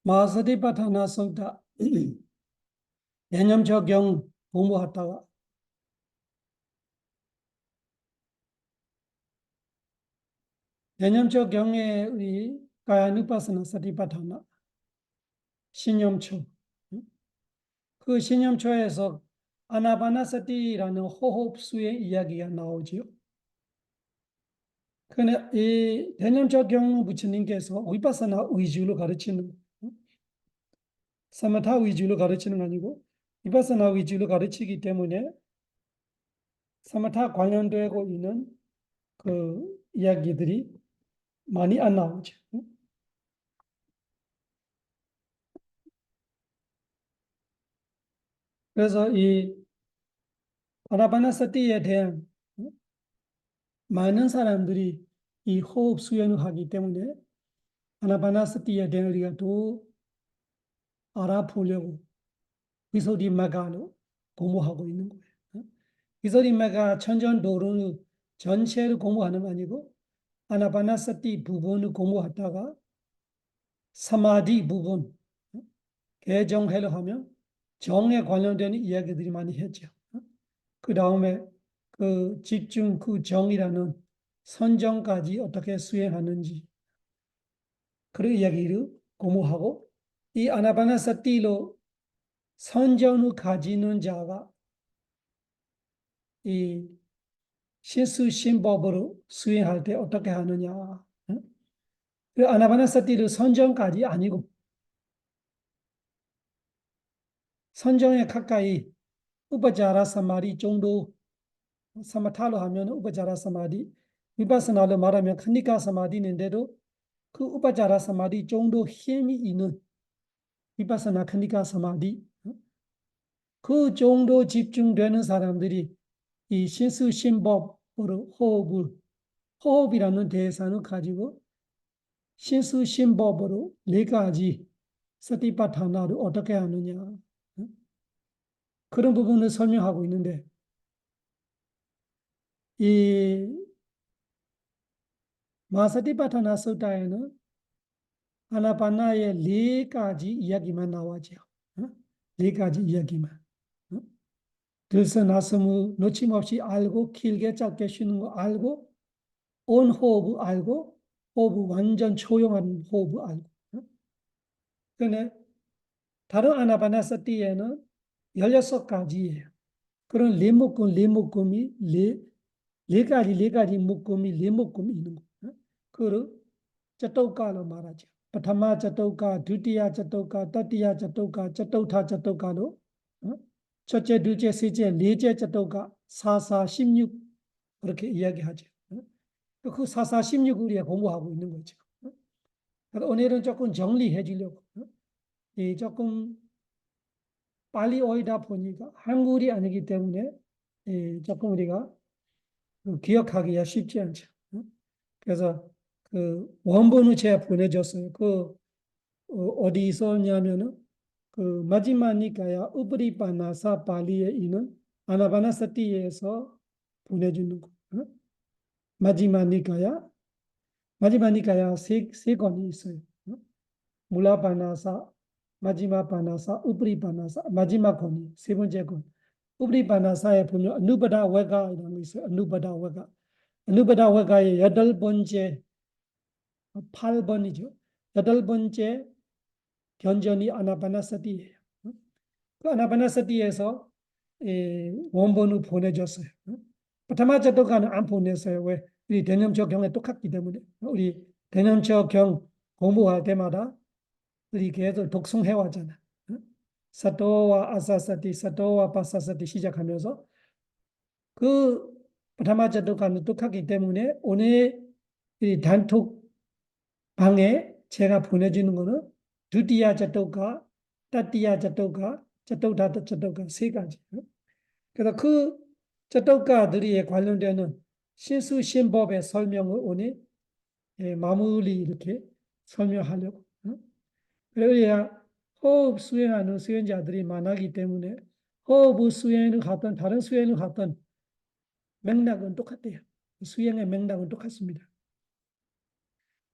마하사티파타나 속다 개념적 경 공부하다가 개념적 경에 우리 가야누파사나 사티파타나 신념초 그 신념초에서 아나파나사티라는 호흡 수의 이야기가 나오지요. 근데 이 개념적 경 부처님께서 위파사나 위주로 가르치는 사마타 위주로 가르치는 거 아니고 위파사나 위주로 가르치기 때문에 사마타 관련되고 있는 그 이야기들이 많이 안 나오죠. 그래서 이 아나파나사티에 대한 많은 사람들이 이 호흡 수행을 하기 때문에 아나파나사티에 대한 우리가 또 알아보려고 위소디마가로 공부하고 있는 거예요. 위소디마가 천전도론을 전체를 공부하는 거 아니고 아나파나사티 부분을 공부하다가 사마디 부분 개정해를 하면 정에 관련되는 이야기들이 많이 했죠. 그 다음에 그 집중 그 정이라는 선정까지 어떻게 수행하는지 그런 이야기를 공부하고 이 아나파나사티로 선정을 가지는 자가 이 신수신법으로 수행할 때 어떻게 하느냐. 그 아나파나사티를 선정까지 아니고 선정에 가까이 우파자라 사마디 정도 사마타로 하면 우파자라 사마디 위파사나로 말하면 카니카 사마디인데도 그 우파자라 사마디 정도 힘이 있는 위파사나 카니카 사마디 그 정도 집중되는 사람들이 이 신수신법으로 호흡이라는 대상을 가지고 신수신법으로 네 가지 사티파타나를 어떻게 하느냐 그런 부분을 설명하고 있는데 이 마사티파타나 수다에는 아나파나의 네 가지 이야기만 나와죠. 네 가지 이야기만. 들서나서무 놓침없이 알고 길게 짧게 쉬는 거 알고 온 호흡 알고 호흡 완전 조용한 호흡 알고. 그런데 다른 아나파나사티에는 16가지예요. 그런 리묶음이 네 가지 묶음이 리묶음이 있는 거예요. 그걸 자토카로 말하죠. 파타마 자토카, 두티야 자토카, 따티야 자토카, 자토타 자토카로 첫째, 둘째, 셋째, 넷째 자토카, 4, 16 그렇게 이야기하죠. 그 4, 16을 우리가 공부하고 있는 거죠. 오늘은 조금 정리해 주려고 조금 빨리 오이다 보니까 한글이 아니기 때문에 조금 우리가 기억하기가 쉽지 않죠. 그래서 그 원본을 제가 보내줬어요. 그 어디 있었냐면은 그 마지막 니까야 우프리파나사 발리에 있는 아나파나사티에서 보내주는 거. 마지막 니까야 세 권이 있어요. 물라파나사, 마지막 파나사, 우프리파나사, 마지막 권이 세 번째 권. 우프리파나사에 보면 아누바다 웨가라는 거 있어요. 아누바다 웨가. 아누바다 웨가의 8번째 8번이죠. 8번째 견전이 아나파나사티예요. 그 아나파나사티에서 원본을 보내줬어요. 파타마자도가는 안 보냈어요. 왜? 우리 대념적 경에 똑같기 때문에. 우리 대념적 경 공부할 때마다 우리 계속 독송해 왔잖아. 사토와 아사사티, 사토와 파사사티 시작하면서 그 파타마자도가는 똑같기 때문에 오늘 이 단톡 방에 제가 보내주는 거는 두티야 자토가, 따티야 자토가, 자토다 자토가 세 가지. 그래서 그 자토가들이 관련되는 신수신법의 설명을 오늘 마무리 이렇게 설명하려고. 그래야 호흡 수행하는 수행자들이 많기 때문에 호흡 수행을 하든 다른 수행을 하든 맥락은 똑같아요. 수행의 맥락은 똑같습니다.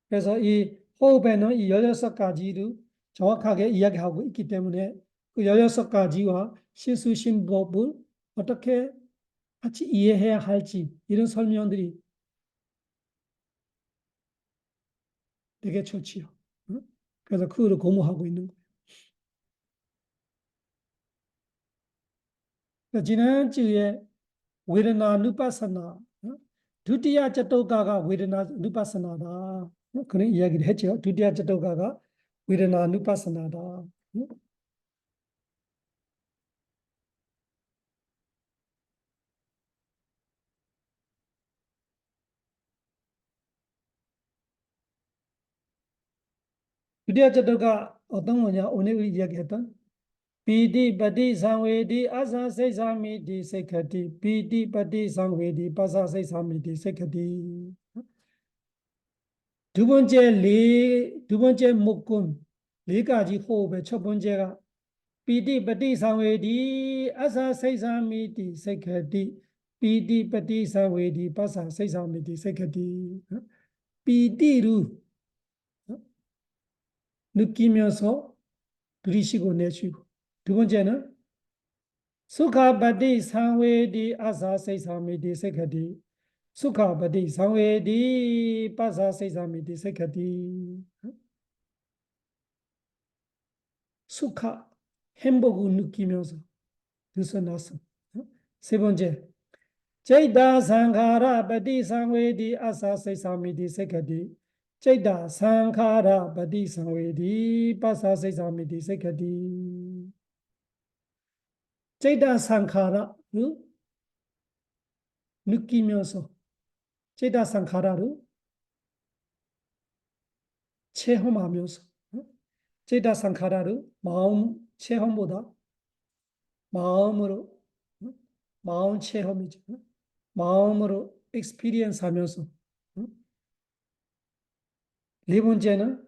그래서 이 호흡에는 이 16가지를 정확하게 이야기하고 있기 때문에 그 16가지와 실수신법을 어떻게 같이 이해해야 할지 이런 설명들이 되게 좋지요. 응? 그래서 그거를 고무하고 있는 거예요. 그래서 지난주에 웨르나 누파사나 두티야 자토가가 웨르나 누파사나다. 그런 이야기를 했죠. 두티야 자토가가 웨르나 누파사나다. 두티야 자토가 어떤 거냐? 오늘 이야기했던 Piti pati samvedi asa seisamiti sekati. Piti pati samvedi pasa seisamiti sekati. 두 번째 목금 네 가지 호흡의 첫 번째가 Piti pati samvedi asa seisamiti sekati. Piti pati samvedi pasa seisamiti sekati. Piti로 느끼면서 들이쉬고 내쉬고. 두 번째는 Sukhabati samvedi asa seisamiti sekati. Sukhabati samvedi pasa seisamiti sekati. Sukha 행복을 느끼면서 드러났어. 세 번째, 제이다 상카라 바디 상웨디 아사 세사미디 세카디. 제이다 상카라 바디 상웨디 파사 세사미디 세카디. 제이다 상카라를 느끼면서 제이다 상카라를 체험하면서 제이다 상카라를 마음 체험보다 마음으로 마음 체험이죠. 마음으로 experience 하면서 네 번째는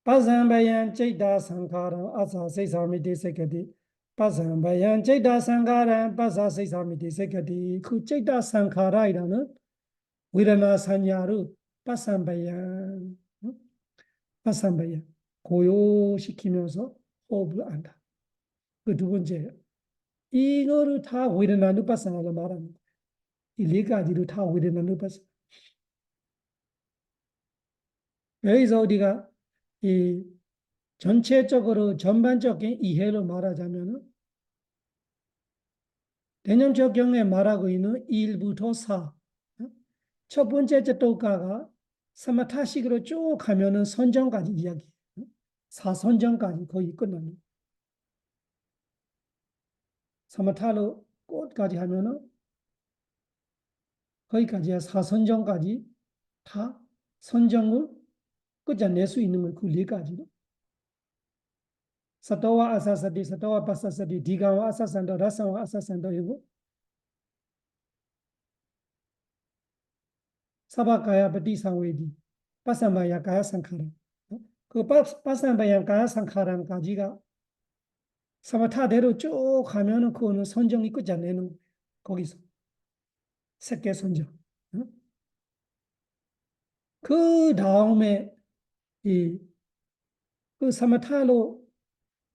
빠산바얀 제이다 상카라 아사 세사미디 세카디 빠산바얀 제이다 상카라 빠사 세사미디 세카디 그 제이다 상카라이라는 위라나 산야를 빠산바얀 빠산바얀 고요시키면서 호흡을 한다. 그 두 번째예요. 이거를 다 위라나 누파사나로 말합니다. 이 네 가지를 다 위라나 누파사나. 여기서 우리가 이 전체적으로 전반적인 이해로 말하자면 개념적 경에 말하고 있는 1부터 4. 첫 번째 제도가가 사마타식으로 쭉 가면은 선정까지 이야기. 4선정까지 거의 끝납니다. 사마타로 끝까지 하면은 거기까지야 4선정까지 다 선정을 끝내낼 수 있는 걸 그 네 가지로. 사토와 아사사디, 사토와 파사사디, 디가와 아사산도, 라사와 아사산도 이거 사바가야 바디상웨디, 파산바야 가야 상카라. 그 파산바야 가야 상카라까지가 사마타대로 쭉 가면은 그거는 선정이 끝내는 거기서 색계 선정. 그 다음에 그 사마타로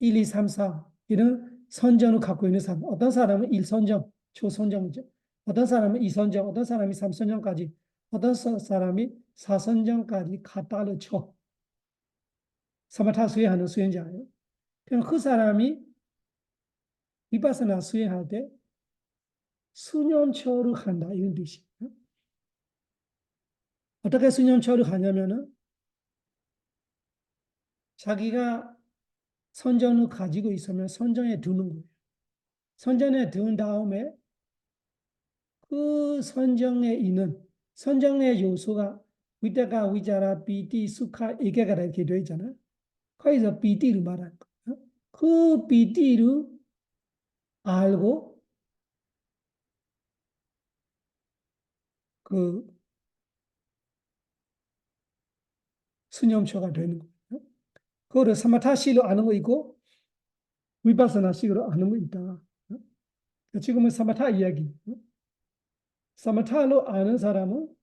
1, 2, 3, 4 이런 선정을 갖고 있는 사람. 어떤 사람은 1선정, 초선정이죠. 어떤 사람은 2선정, 어떤 사람이 3선정까지, 어떤 사람이 4선정까지 갖다를 쳐. 사마타 수행하는 수행자예요. 그럼 그 사람이 비파사나 수행할 때 수념처를 한다 이런 뜻이에요. 어떻게 수념처를 하냐면은 자기가 선정을 가지고 있으면 선정에 두는 거예요. 선정에 둔 다음에 그 선정에 있는 선정의 요소가 위다가 위자라 비티 수카 이게가 이렇게 되어 있잖아요. 거기서 비티를 말하는 거예요. 그 비티를 알고 그 수념초가 되는 거예요. 그거를 사마타시로 아는 거 있고 위파사나식으로 아는 거 있다. 지금은 사마타 이야기. 사마타로 아는 사람은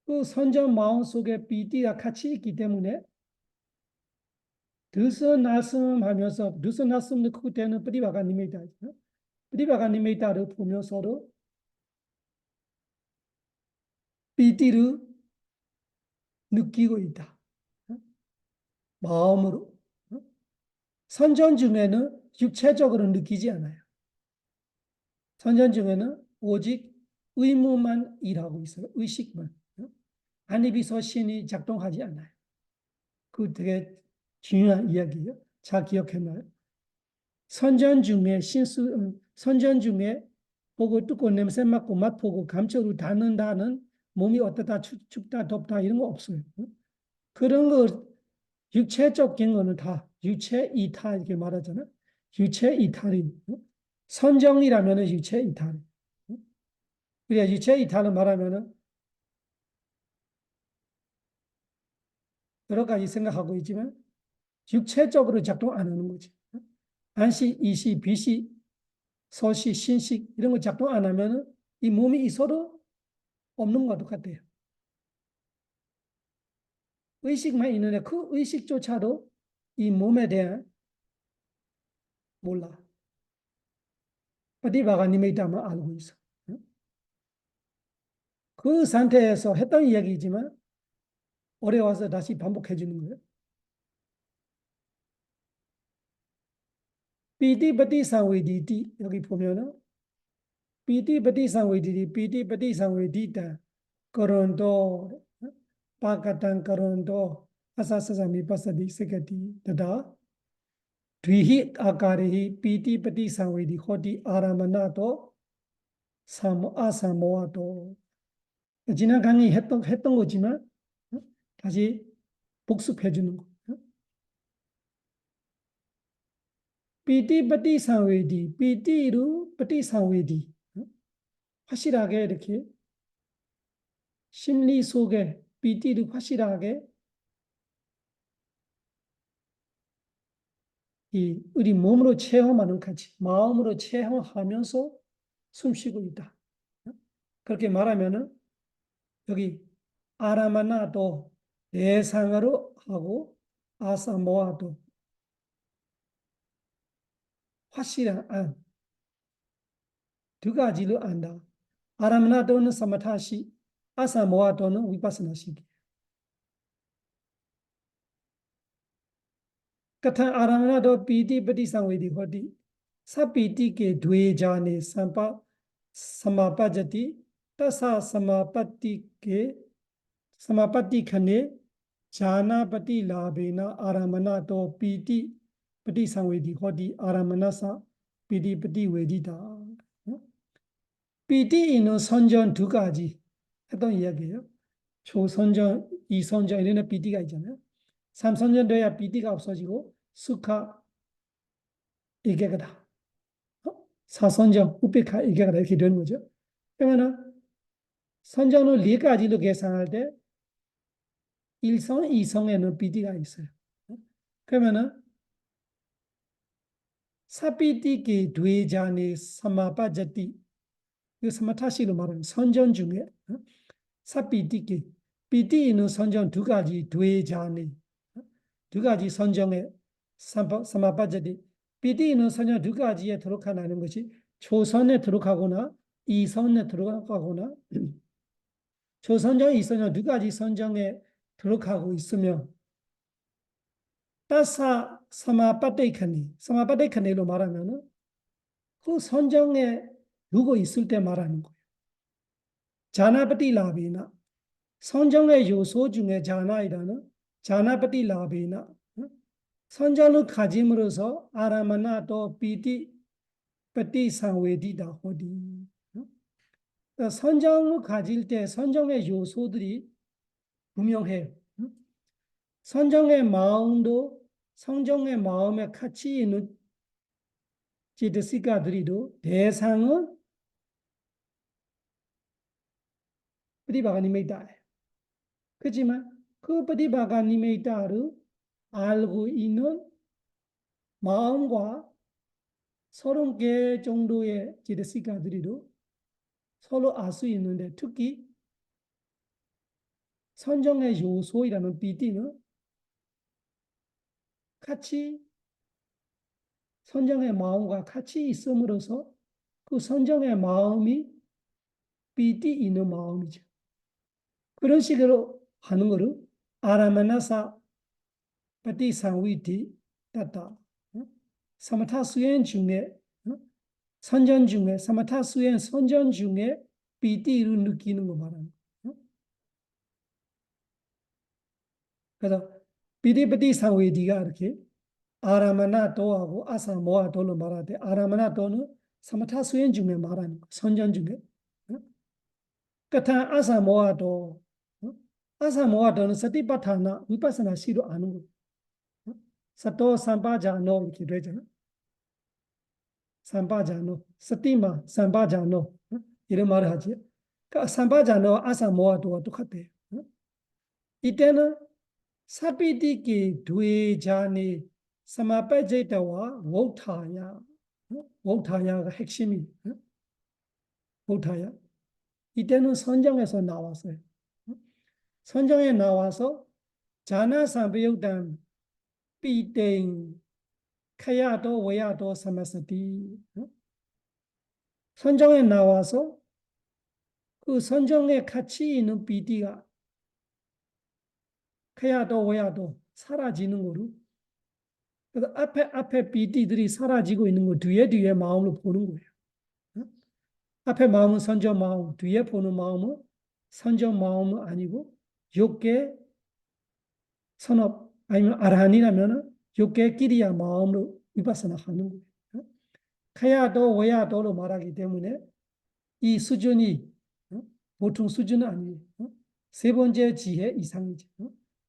그 선정 마음 속에 비티가 같이 있기 때문에 드스나슴하면서 드스나슴도 그때는 프리바가 니메이다. 프리바가 니메이다를 보면서도 삐띠를 느끼고 있다. 마음으로. 선전 중에는 육체적으로 느끼지 않아요. 선전 중에는 오직 의무만 일하고 있어요. 의식만. 안입이서신이 작동하지 않아요. 그 되게 중요한 이야기예요. 잘 기억해놔요. 선전 중에 보고 뜯고 냄새 맡고 맛보고 감촉을 닿는다는 몸이 어떻다 춥다 덥다 이런 거 없어요. 그런 거 육체적인 거는 다 유체 이탈 이렇게 말하잖아. 유체 이탈이 선정이라면은 유체 이탈. 그래 유체 이탈을 말하면은 여러 가지 생각하고 있지만 육체적으로 작동 안 하는 거지. 안시, 이시, 비시, 서시, 신식 이런 거 작동 안 하면은 이 몸이 있어도 없는 것도 같아요. 의식만 있는데 그 의식조차도 이 몸에 대한 몰라. 어디바가 니메이다만 알고 있어. 그 상태에서 했던 이야기이지만 어려워서 다시 반복해 주는 거예요. 피티ප티 상웨디티 여기 보면은 피티ප티 상웨디티 피티ප티 상웨디타 거론도 파카탄 거론도 아사사사미 파사디 세게티 다다 뒤히 아카리히 피티ප티 상웨디 호디 아라마나도 아사모아도 지난 강의 했던 거지만 다시 복습해 주는 거. 피티प티 상웨디, 피티루 pati 상웨디. 확실하게 이렇게 심리 속에 피티를 확실하게 이 우리 몸으로 체험하는 같이 마음으로 체험하면서 숨쉬고 있다. 그렇게 말하면은 여기 아라마나도 대상으로 하고 아사모아도 확실한 안, 두 가지로 안다. 아라마나도는 사마타시, 아사모아도는 위파스나시기. कथन आरामना दो पीति पति संवेदी होती सपीति के द्वे जाने समापजति तसा समापत्ति खने जानापति लाभेना आरामना तो पीति पति संवेदी होती आरामना सा पीति पति वेदिता पीति इनो 선전 두 가지 했던 이야기예요. 초선전, 이선전 이런 piti가 있잖아요. 3선전 돼야 piti가 없어지고 수카 이게가다. 4선전 우페카 이게가다 이렇게 되는 거죠. 그러면은 선전을 4가지로 계산할 때 1선, 2선에는 piti가 있어요. 그러면은 사피티기 द्वेजाने समापजति 이 스마타시로 말하는 선전 중에 사피티기 피티는 선전 두 가지 द्वेजाने 두 가지 선정에 사마빠져디 피디는 선정 두 가지에 들어가는 것이 초선에 들어가거나 이선에 들어가거나 초선정, 이선정 두 가지 선정에 들어가고 있으면 따사 사마빠데이카니로 말하면은 그 선정에 누구 있을 때 말하는 거예요. 자나ปฏิ 라비나 선정의 요소 중에 자나이라는 자나ปฏิ 라비나 선전을 가짐으로써 아라마나도 피티 pati 상웨디다 호디. 선정을 가질 때 선정의 요소들이 분명해요. 선정의 마음도 성정의 마음에 같이 있는 제드시가들이도 대상은 프리바가니메이다예요. 그렇지만 그 프리바가니메이다를 알고 있는 마음과 30개 정도의 제드시가들이도 서로 알 수 있는데 특히 선정의 요소이라는 비디는 같이 선정의 마음과 같이 있음으로써 그 선정의 마음이 삐띠 있는 마음이죠. 그런 식으로 하는 거를 아라마나사 파티상위티 따다. 사마타 수행 중에 선전 중에 사마타 수행 선전 중에 삐띠를 느끼는 거 말하는 거. 그래서 삐디빠티 상위티가 이렇게 아라마나도하고 아사모아도로 말하되 아라마나도는 사마타 수행 중에 말하는 거. 선전 중에. 그렇다 아사모아도 아사모아도는 사티파타나 위파사나 시로 아는 거. 사토 삼바자노 이렇게 되잖아. 삼바자노 스티마 삼바자노 이런 말을 하지. 그 삼바자노 아사모아도와 똑같대요. 이때는 사피디기 두이자니 사마빠제다와 워타야 워타야가 핵심이 워타야. 이때는 선정에서 나왔어요. 선정에 나와서 자나삼비육단 삐땡 카야도 외야도 사마스티 선정에 나와서 그 선정에 같이 있는 비디가 카야도 외야도 사라지는 거로 그래서 앞에 비디들이 사라지고 있는 거 뒤에 마음으로 보는 거예요. 앞에 마음은 선정 마음, 뒤에 보는 마음은 선정 마음은 아니고 욕계 선업 아니면 아라한이라면 욕계 끼리야 마음으로 위파사나 하는 거예요. 카야도 외야도로 말하기 때문에 이 수준이 보통 수준은 아니에요. 세 번째 지혜 이상이죠.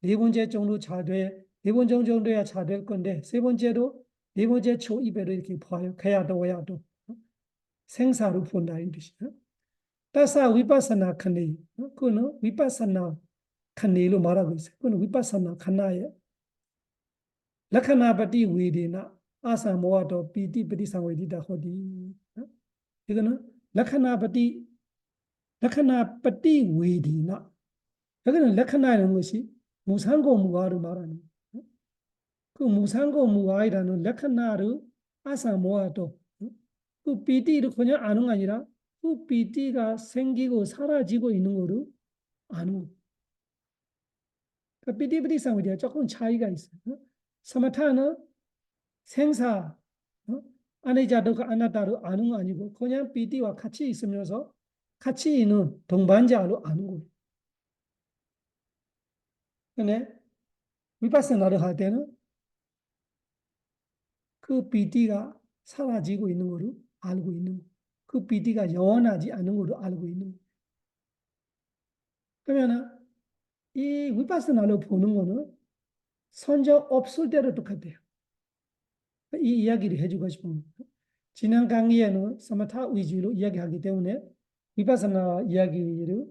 네 번째 정도 잘 돼, 네 번째 정도야 잘 될 건데 세 번째로 네 번째 초입에로 이렇게 봐요. 가야도 와야도 생사로 본다 이 뜻이죠. 따사 위파사나 칸네, 그거는 위파사나 칸네로 말하고 있어요. 그거는 위파사나 칸나의 라카나바티 위디나 아사모아도 피티 피티상웨디다 호디. 이거는 라카나바티 라카나바티 위디나 여기는 레카나라는 것이 무상고 무아를 말하는 그 무상고 무아이라는 레카나를 아사 모아도 그 비디를 그냥 아는 게 아니라 그 비디가 생기고 사라지고 있는 거를 아는 거. 그 비디비디 상위가 조금 차이가 있어요. 사마타는 생사 아내자도가 아나다를 아는 거 아니고 그냥 비디와 같이 있으면서 같이 있는 동반자로 아는 거예요. 근데 위파사나를 할 때는 그 비디가 사라지고 있는 것을 알고 있는 거. 그 비디가 영원하지 않은 것을 알고 있는 거. 그러면 이 위파사나를 보는 거는 선정 없을 때로 똑같아요. 이 이야기를 해주고 싶은 거. 지난 강의에는 사마타 위주로 이야기하기 때문에 위파사나 이야기를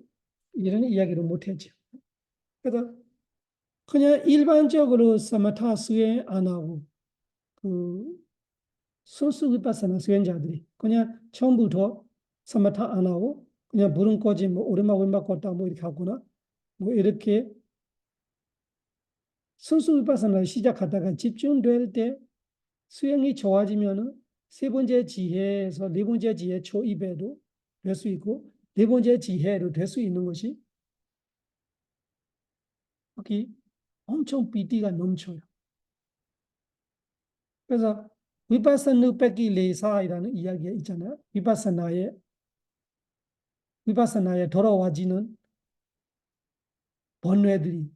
이런 이야기를 못했죠. 그래서 그냥 일반적으로 사마타 수행 안 하고 그 소수 위파사나 수행자들이 그냥 처음부터 사마타 안 하고 그냥 불은 꺼지 뭐 오르막 왼막 걷다 뭐 이렇게 하거나 뭐 이렇게 순수 위파사나를 시작하다가 집중될 때 수행이 좋아지면은 세 번째 지혜에서 네 번째 지혜 초입에도 될 수 있고 네 번째 지혜로 될 수 있는 것이 여기 엄청 비디가 넘쳐요. 그래서 위파사나 뺏기 레사이라는 이야기가 있잖아요. 위파사나에 돌아와지는 번뇌들이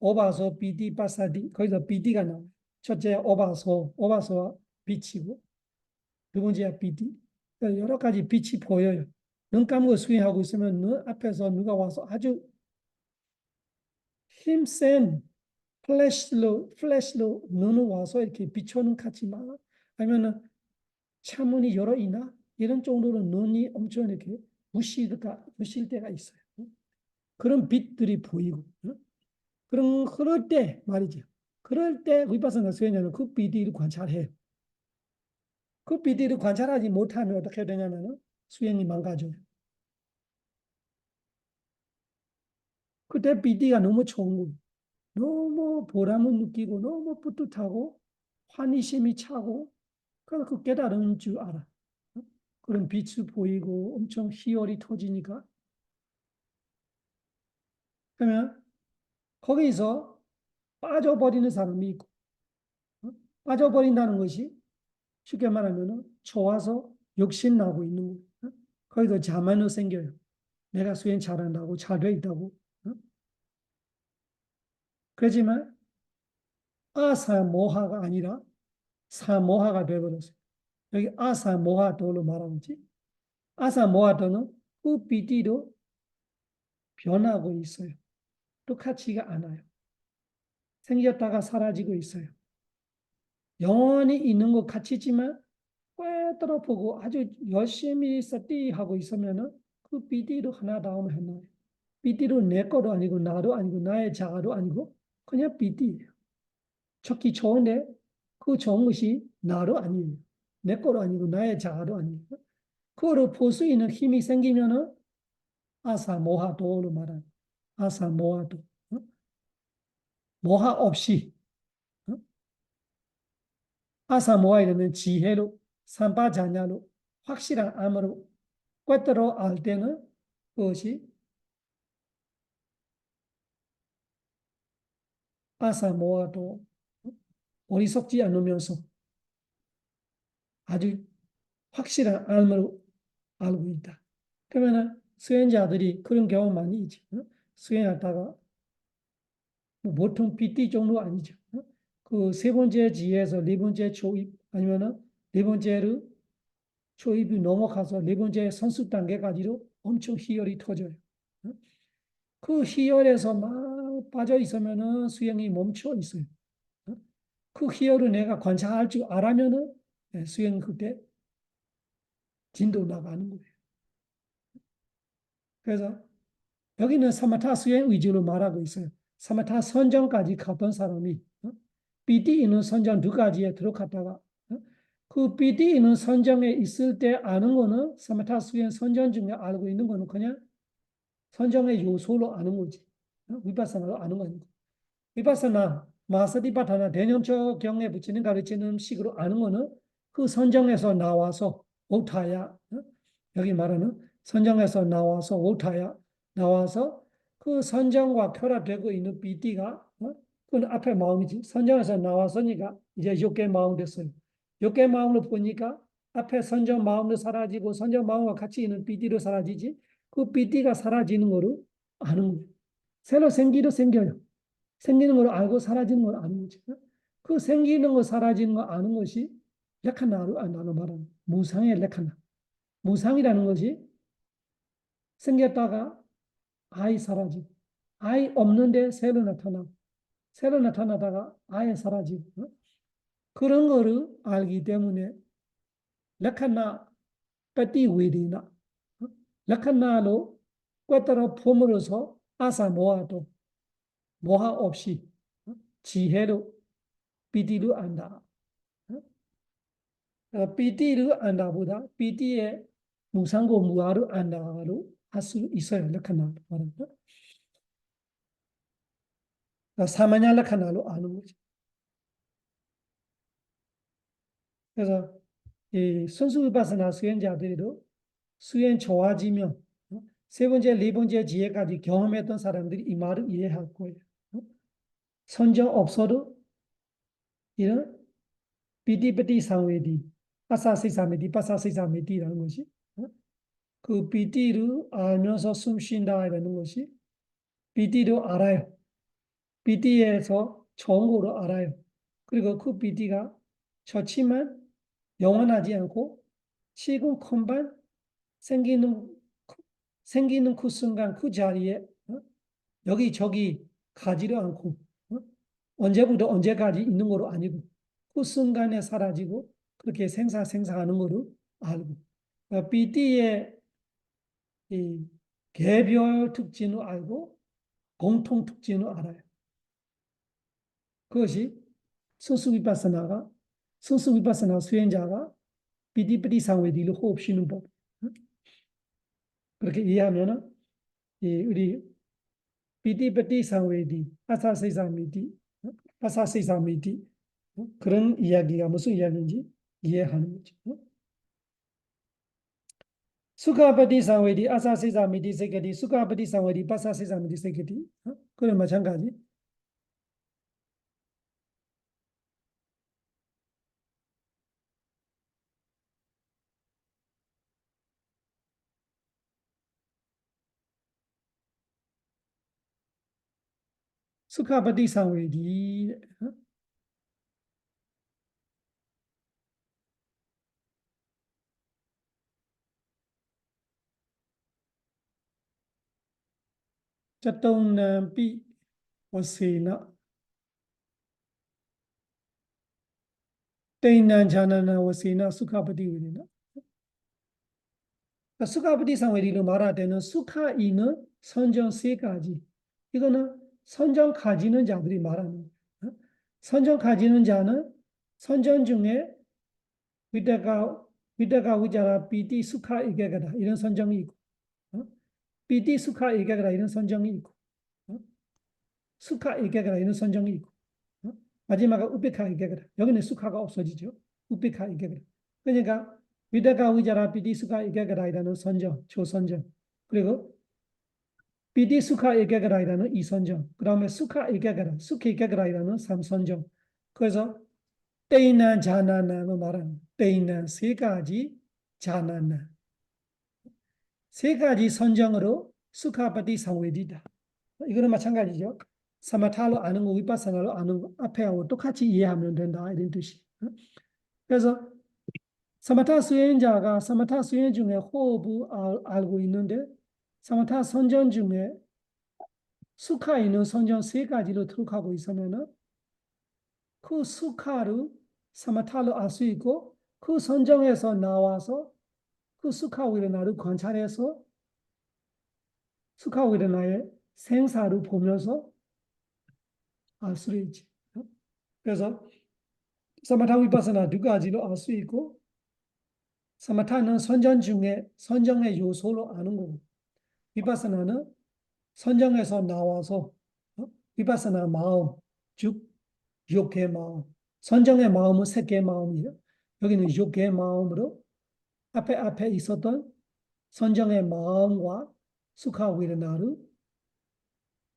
오바소, 비디, 파사디 거기서 비디가 나와요. 첫째 오바소와 빛이고 두 번째가 비디. 여러 가지 빛이 보여요. 눈 감고 수행하고 있으면 눈 앞에서 누가 와서 아주 힘센 플래시로 눈을 와서 이렇게 비춰는 같이 막 아니면은 창문이 열어 있나 이런 정도로 눈이 엄청 이렇게 부실 때가 있어요. 그런 빛들이 보이고 그럴 때 말이죠. 그럴 때 위파사나 수행자는 그 비디를 관찰해요. 그 비디를 관찰하지 못하면 어떻게 되냐면 수행이 망가져요. 그때 비디가 너무 좋은 거예요. 너무 보람을 느끼고 너무 뿌듯하고 환희심이 차고 그래서 그 깨달은 줄 알아. 그런 빛이 보이고 엄청 희열이 터지니까 그러면 거기서 빠져버리는 사람이 있고 빠져버린다는 것이 쉽게 말하면 좋아서 욕심나고 있는 거예요. 거기서 자만이 생겨요. 내가 수행 잘한다고 잘 돼 있다고. 그렇지만 아사모하가 아니라 사모하가 되어버렸어요. 여기 아사모하도로 말하는지 아사모하도는 그 비디로 변하고 있어요. 똑같지가 않아요. 생겼다가 사라지고 있어요. 영원히 있는 것 같지만 꿰뚫어 보고 아주 열심히 스티하고 있으면은 그 비디로 하나 다음 하나예요. 비디로 내 거도 아니고 나도 아니고 나의 자아도 아니고 그냥 비디예요. 좋기 좋은데 그 좋은 것이 나도 아니에요. 내 거도 아니고 나의 자아도 아니에요. 그거를 볼 수 있는 힘이 생기면은 아사모하도로 말하는 아사모하도 모하 없이 아사모하이라는 지혜로 삼파자냐로 확실한 암으로 꿰뚫어 알 때는 그것이 아사모하도 어리석지 않으면서 아주 확실한 암으로 알고 있다. 그러면은 수행자들이 그런 경험 많이 있죠. 수행하다가 뭐 보통 PT 정도 아니죠. 그 세 번째 지에서 네 번째 초입 아니면은 네 번째를 초입이 넘어가서 네 번째 선수 단계까지로 엄청 희열이 터져요. 그 희열에서 막 빠져 있으면은 수행이 멈춰 있어요. 그 희열을 내가 관찰할 줄 알아면은 수행 그때 진도 나가는 거예요. 그래서 여기는 사마타 수행 위주로 말하고 있어요. 사마타 선정까지 갔던 사람이 BD 있는 선정 두 가지에 들어갔다가 그 BD 있는 선정에 있을 때 아는 거는 사마타 수행 선정 중에 알고 있는 거는 그냥 선정의 요소로 아는 거지. 위파사나로 아는 거니까. 위파사나, 마사디파타나, 대념처 경에 붙이는 가르치는 식으로 아는 거는 그 선정에서 나와서 오타야, 여기 말하는 선정에서 나와서 오타야, 나와서 그 선정과 결합되고 있는 비띠가, 그 앞에 마음이지. 선정에서 나왔으니까 이제 육개 마음 됐어요. 육개 마음으로 보니까 앞에 선정 마음도 사라지고 선정 마음과 같이 있는 비띠도 사라지지. 그 비띠가 사라지는 거를 아는 거예요. 새로 생기도 생겨요. 생기는 걸 알고 사라지는 걸 아는 거죠. 그 생기는 거 사라지는 거 아는 것이 레카나로 나로 말하는 무상의 레카나. 무상이라는 것이 생겼다가 아예 사라지고 아예 없는데 새로 나타나고 새로 나타나다가 아예 사라지고 그런 거를 알기 때문에 레카나 빼띠 웨디나 레카나로 꿰따라 폼으로서 아사 모아도 모하 없이 지혜로 비디로 안다. PT를 안다보다 PT의 무상고 무아를 안다로 할 수 있어요. 레카나 말하는 사마냐 레카나로 아는 거죠. 그래서 이 순수 위파스나 수행자들도 수행 좋아지면 세 번째, 네 번째 지혜까지 경험했던 사람들이 이 말을 이해할 거예요. 선정 없어도 이런 비디비디 상웨디 파사시사메디 파사시사메디라는 것이 그 비디를 알면서 숨 쉰다라는 것이 비디를 알아요. 비디에서 좋은 거로 알아요. 그리고 그 비디가 좋지만 영원하지 않고 지금 금방 생기는 생기는 그 순간 그 자리에 여기저기 가지를 않고 언제부터 언제까지 있는 거로 아니고 그 순간에 사라지고 그렇게 생사하는 거로 알고 BD의 이 개별 특징을 알고 공통 특징을 알아요. 그것이 소수위파사나가 소수위파사나 수행자가 비디비디 상웨디를 호흡 쉬는 법. 그렇게 이해하면은 우리 피디 pati 상웨디 아사세사미디 아사세사미디 그런 이야기가 무슨 이야기인지 이해하는 거죠. 수카바디 상웨디 아사세사미디 세계디 수카바디 상웨디 파사세사미디 세계디 그런 마찬가지. 수카바디 상웨디 자똥남삐 वसेना 떼인난자나나 वसेना 수카바디 위나 수카바디 상웨디로 말할 때는 수카이는 선정 세 가지. 이거는 선정 가지는 자들이 말하는 거예요. 선정 가지는 자는 선정 중에 위다가 위자가 비디 수카 이게가다 이런 선정이 있고 비디 수카 이게가다 이런 선정이 있고 수카 이게가다 이런 선정이 있고 마지막에 우베카 이게가다 여기는 수카가 없어지죠. 우베카 이게가다. 그러니까 위다가 위자라 비디 수카 이게가다이라는 선정, 조선정. 그리고 비디 수카 이게가다이라는 이선정. 그다음에 수카 이게가다, 수키 이게가다이라는 삼선정. 그래서 떼인난 자나나로 말하는 떼인난 세 가지 자나나. 세 가지 선정으로 수카바디 상웨디다. 이거는 마찬가지죠. 사마타로 아는 거, 위파사나로 아는 거 앞에하고 똑같이 이해하면 된다 이런 뜻이. 그래서 사마타 수행자가 사마타 수행 중에 호흡을 알고 있는데 사마타 선정 중에 수카 있는 선정 세 가지로 들어가고 있으면은 그 수카를 사마타로 알 수 있고 그 선정에서 나와서 그 수카 위르나를 관찰해서 수카 위르나의 생사를 보면서 알 수 있지. 그래서 사마타 위파사나 두 가지로 알 수 있고 사마타는 선정 중에 선정의 요소로 아는 거고 위파사나는 선정에서 나와서 위파사나 마음, 즉 육의 마음, 선정의 마음은 색의 마음이에요. 여기는 육의 마음으로 앞에 있었던 선정의 마음과 수카 위르나를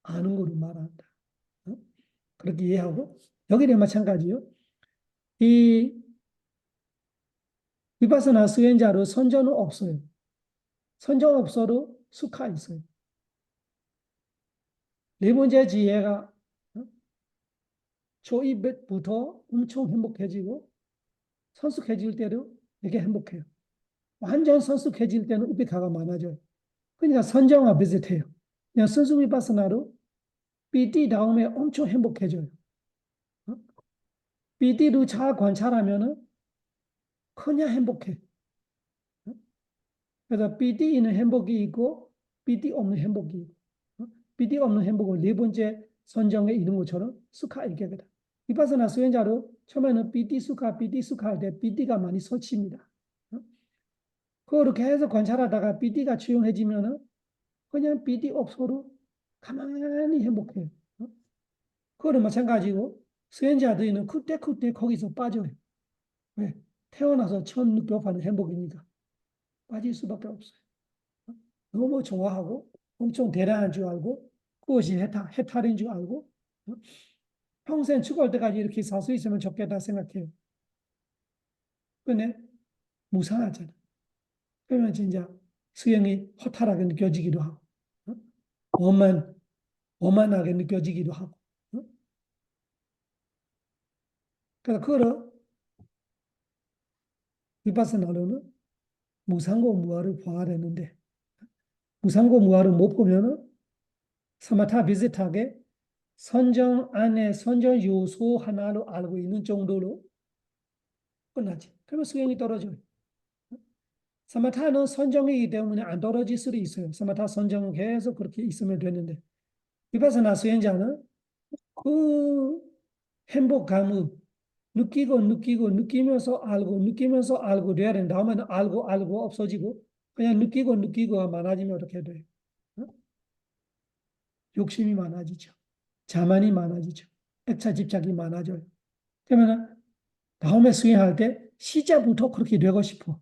아는 거로 말한다. 그렇게 이해하고 여기는 마찬가지요. 이 위파사나 수행자로 선정은 없어요. 선정 없어도 수카 있어요. 네 번째 지혜가 초입부터 엄청 행복해지고 성숙해질 때도 되게 행복해요. 완전 성숙해질 때는 우비카가 많아져요. 그러니까 선정과 비슷해요. 그냥 순수 위파사나로 비디 다음에 엄청 행복해져요. 비디도 잘 관찰하면은 그냥 행복해. 그래서 비디 있는 행복이 있고 비디 없는 행복이 있고 비디 없는 행복은 네 번째 선정에 있는 것처럼 수카 이게거든. 위파사나 수행자로 처음에는 비디 수카 할 때 비디가 많이 설칩니다. 그거를 계속 관찰하다가 비디가 조용해지면은 그냥 비디 없어도 가만히 행복해요. 그거는 마찬가지고 수행자들은 그때 거기서 빠져요. 왜? 태어나서 처음 느껴보는 행복이니까 빠질 수밖에 없어요. 너무 좋아하고 엄청 대단한 줄 알고 그것이 해탈인 줄 알고 평생 죽을 때까지 이렇게 살 수 있으면 좋겠다 생각해요. 근데 무상하잖아. 그러면 진짜 수행이 허탈하게 느껴지기도 하고 오만하게 느껴지기도 하고 그래서 그거를 위파사나로는 무상고 무아를 봐야 되는데 무상고 무아를 못 보면은 사마타 비슷하게 선정 안에 선정 요소 하나로 알고 있는 정도로 끝나지. 그러면 수행이 떨어져요. 사마타는 선정이기 때문에 안 떨어질 수도 있어요. 사마타 선정은 계속 그렇게 있으면 되는데 위파사나 수행자는 그 행복감을 느끼면서 알고 돼야 된다. 다음에는 알고 없어지고 그냥 느끼고가 많아지면 어떻게 돼요? 욕심이 많아지죠. 자만이 많아지죠. 액차 집착이 많아져요. 그러면 다음에 수행할 때 시작부터 그렇게 되고 싶어.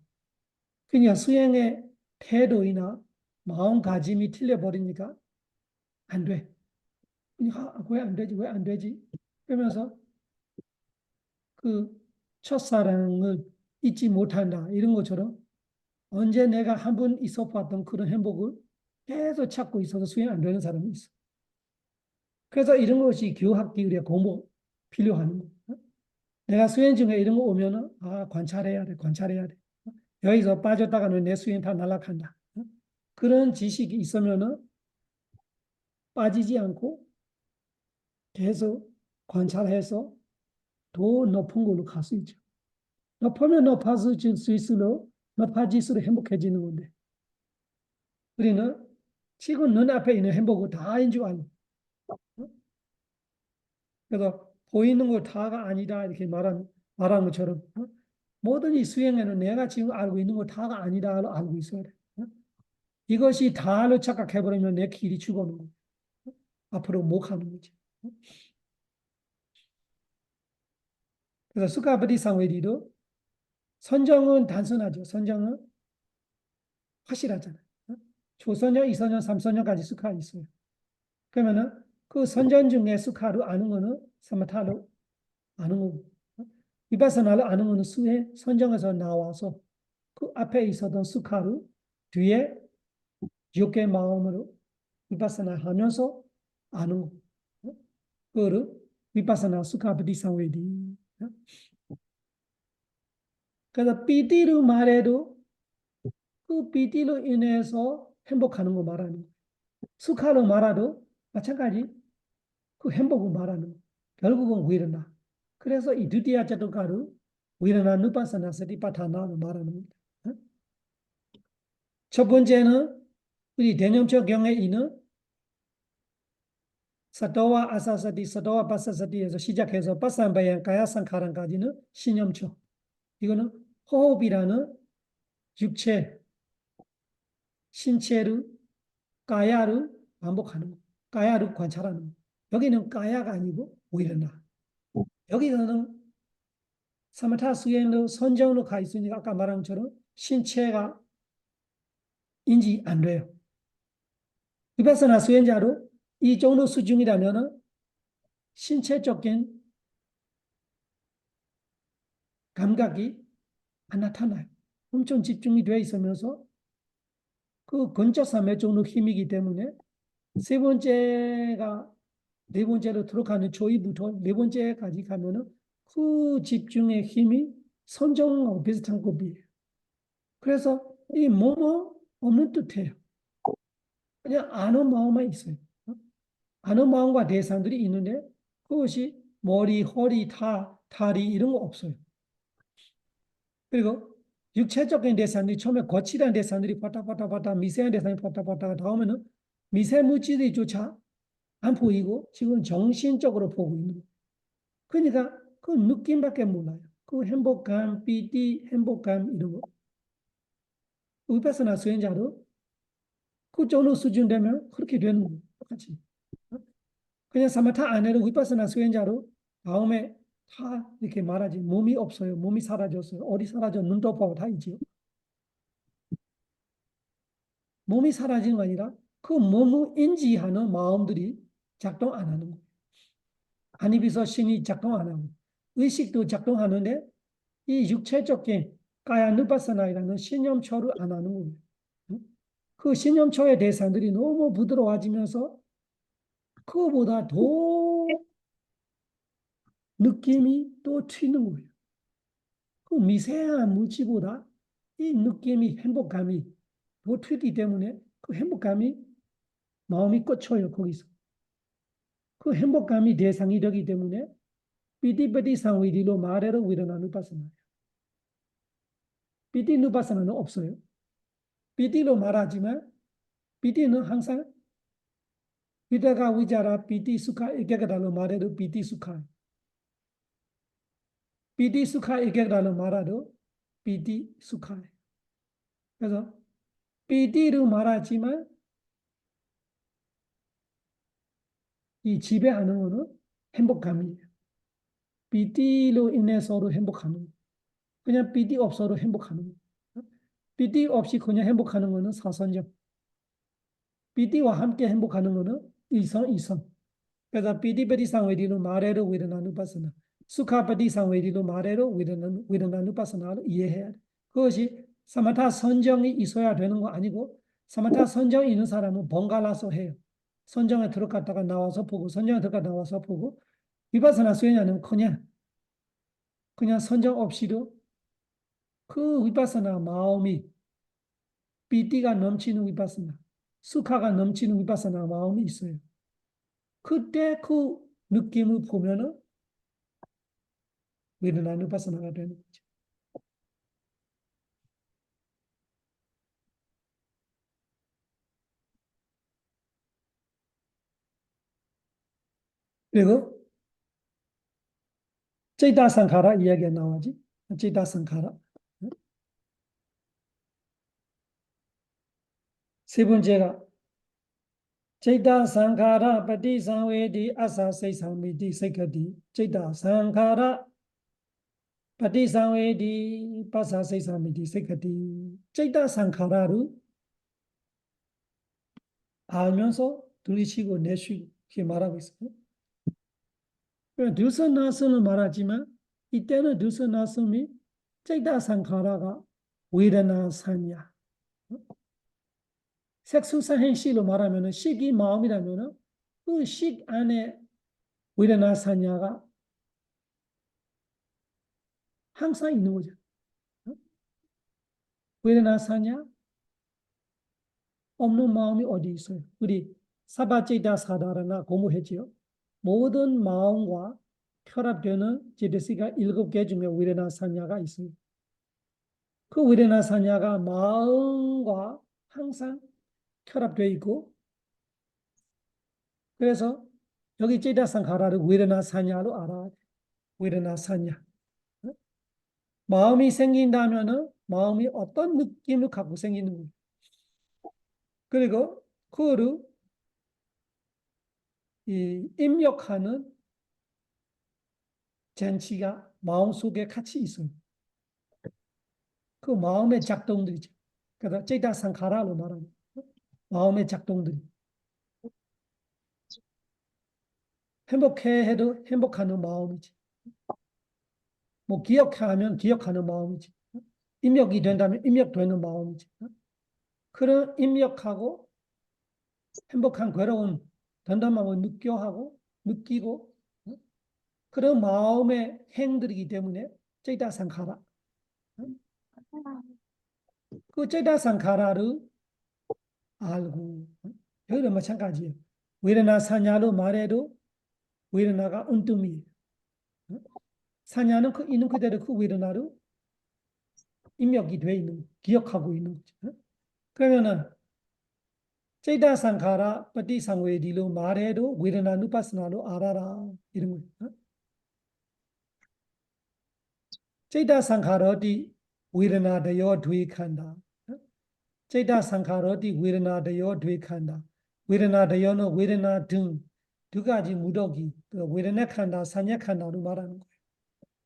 그러니까 수행의 태도이나 마음가짐이 틀려버리니까 안 돼. 왜 안 되지? 왜 안 되지? 그러면서 그 첫사랑을 잊지 못한다. 이런 것처럼 언제 내가 한 번 있어 봤던 그런 행복을 계속 찾고 있어서 수행 안 되는 사람이 있어. 그래서 이런 것이 교학기 우리가 공부 필요한 거. 내가 수행 중에 이런 거 오면은 관찰해야 돼, 관찰해야 돼. 여기서 빠졌다가는 내 수행 다 날아간다. 그런 지식이 있으면은 빠지지 않고 계속 관찰해서 더 높은 걸로 갈 수 있죠. 높으면 높아질 수있을수록 높아질수록 행복해지는 건데 우리는 지금 눈앞에 있는 행복은 다인 줄 알고 그래서 보이는 거 다가 아니다 이렇게 말한 것처럼 모든 이 수행에는 내가 지금 알고 있는 거 다가 아니다 알고 있어야 돼. 이것이 다로 착각해버리면 내 길이 죽어는 거야. 앞으로 못 가는 거지. 그래서 수가버디상회디도 선정은 단순하죠. 선정은 확실하잖아요. 초선정, 이선정, 삼선정까지 수가 있어요. 그러면은 그 선전 중에 수가로 아는 거는 사마타로 아는 거고 위파사나를 아는 거는 수의 선정에서 나와서 그 앞에 있었던 수가를 뒤에 육의 마음으로 위파사나 하면서 아는 거. 그거를 위파사나 수가버디상회디. 그래서 삐띠로 말해도 그 삐띠로 인해서 행복하는 거 말하는 거. 수가로 말해도 마찬가지 그 행복을 말하는 거. 결국은 위르나. 그래서 이 드디어 자도가루 위르나 누파사나 서티파타나를 말하는 겁니다. 첫 번째는 우리 대념처 경에 있는 사토와 아사사티, 사토와 파사사티에서 시작해서 파산바양 가야상카랑까지는 신념처. 이거는 호흡이라는 육체, 신체를 가야를 반복하는 거. 가야를 관찰하는 거. 여기는 가야가 아니고 위르나. 여기서는 사마타 수행로 선정으로 가 있으니까 아까 말한 것처럼 신체가 인지 안 돼요. 위파사나 수행자로 이 정도 수준이라면 신체적인 감각이 안 나타나요. 엄청 집중이 되어 있으면서 그 근처삼의 정도 힘이기 때문에 세 번째가 네 번째로 들어가는 조이부터 네 번째까지 가면은 그 집중의 힘이 선정하고 비슷한 급이에요. 그래서 이 뭐뭐 없는 뜻이에요. 그냥 아는 마음만 있어요. 아는 마음과 대상들이 있는데 그것이 머리, 허리, 다리 이런 거 없어요. 그리고 육체적인 대상들이 처음에 거칠은 대상들이 바닥바닥바닥 미세한 대상이 바닥바닥 다음에는 미세물질이조차 안 보이고 지금 정신적으로 보고 있는 거예요. 그러니까 그 느낌밖에 몰라요. 그 행복감, 삐띠, 행복감 이런 거. 위파스나 수행자도 그 정도 수준 되면 그렇게 되는 거예요. 똑같이. 그냥 사마타 안 해도 위파스나 수행자로 다음에 다 이렇게 말하지. 몸이 없어요. 몸이 사라졌어요. 어디 사라져? 눈도 보고 다 있지요. 몸이 사라진 거 아니라 그 몸을 인지하는 마음들이 작동 안 하는 거예요. 안이 비서 신이 작동 안 하고 의식도 작동하는데 이 육체적인 까야 느바사나이라는 신념초를 안 하는 거예요. 그 신념초의 대상들이 너무 부드러워지면서 그거보다 더 느낌이 또 튀는 거예요. 그 미세한 물질보다 이 느낌이 행복감이 더 튀기 때문에 그 행복감이 마음이 꽂혀요 거기서. 그 행복감이 대상이 되기 때문에 삐디빠디 상위디로 말해로 위로나 누파사나예요. 삐디 누파사나는 없어요. 삐디로 말하지만 삐디는 항상 위다가 위자라 삐디 수카 이게가달로 말해도 삐디 수카 삐디 수카 이게가달로 말해도 삐디 수카 그래서 삐디로 말하지만 이 지배하는 거는 행복감이에요. PT로 인해서도 행복하는 거. 그냥 PT 없어도 행복하는 거. PT 없이 그냥 행복하는 거는 사선적. PT와 함께 행복하는 거는 이선, 이선. 그래서 PT 상웨디로 말해로 위르나누파사나, 수카파티 상웨디로 말해로 위르나누파사나를 이해해야 돼. 그것이 사마타 선정이 있어야 되는 거 아니고, 사마타 선정이 있는 사람은 번갈아서 해요. 선정에 들어갔다가 나와서 보고, 선정에 들어갔다 나와서 보고, 위파사나 수행하는 그냥 선정 없이도 그 위파사나 마음이 PT가 넘치는 위파사나, 수카가 넘치는 위파사나 마음이 있어요. 그때 그 느낌을 보면은 위르나누파사나가 되는 거죠. 그리고 찌다 상카라 이야기가 나오지. 찌다 상카라. 세 번째가 찌다 상카라 파티상웨디 아사세상미디 세카디. 찌다 상카라 파티상웨디 파사세상미디 세카디. 찌다 상카라를 알면서 들이쉬고 내쉬고 이렇게 말하고 있어요. 드스나스는 말하지만 이때는 드스나스이 찌다 상카라가 웨르나사냐. 색수사행시로 말하면 식이 마음이라면 그 식 안에 웨르나사냐가 항상 있는 거죠. 웨르나사냐 없는 마음이 어디 있어요? 우리 사바제다 사다라나 공부했지요. 모든 마음과 결합되는 제데시가 7개 중에 웨르나사냐가 있어요. 그 웨르나사냐가 마음과 항상 결합되어 있고, 그래서 여기 제다상가라를 웨르나사냐로 알아. 웨르나사냐. 마음이 생긴다면은 마음이 어떤 느낌을 갖고 생기는 거예요. 그리고 그거를 입력하는 장치가 마음속에 같이 있어요. 그 마음의 작동들이죠. 그래서 제다상가라로 말하는 마음의 작동들이. 행복해 해도 행복하는 마음이지. 뭐 기억하면 기억하는 마음이지. 입력이 된다면 입력되는 마음이지. 그런 입력하고 행복한 괴로운 단단함을 느끼고 그런 마음의 행들이기 때문에 찌다상카라. 그 찌다상카라를 알고 여기도 마찬가지예요. 웨르나 사냐로 말해도 웨르나가 은뜸이에요. 사냐는 그 있는 그대로 그 웨르나를 입력이 돼 있는 기억하고 있는 거죠. 그러면은 찌다상카라 파티상웨디로 말해도 웨르나 누파스나로 알아라 이런 거예요. 찌다상카라디 웨르나다요 뒤칸다. 찌다상카라디 웨르나다요 뒤칸다. 웨르나다요는 웨르나 두 가지 무더기 웨르나 칸다 사냐 칸다로 말하는 거예요.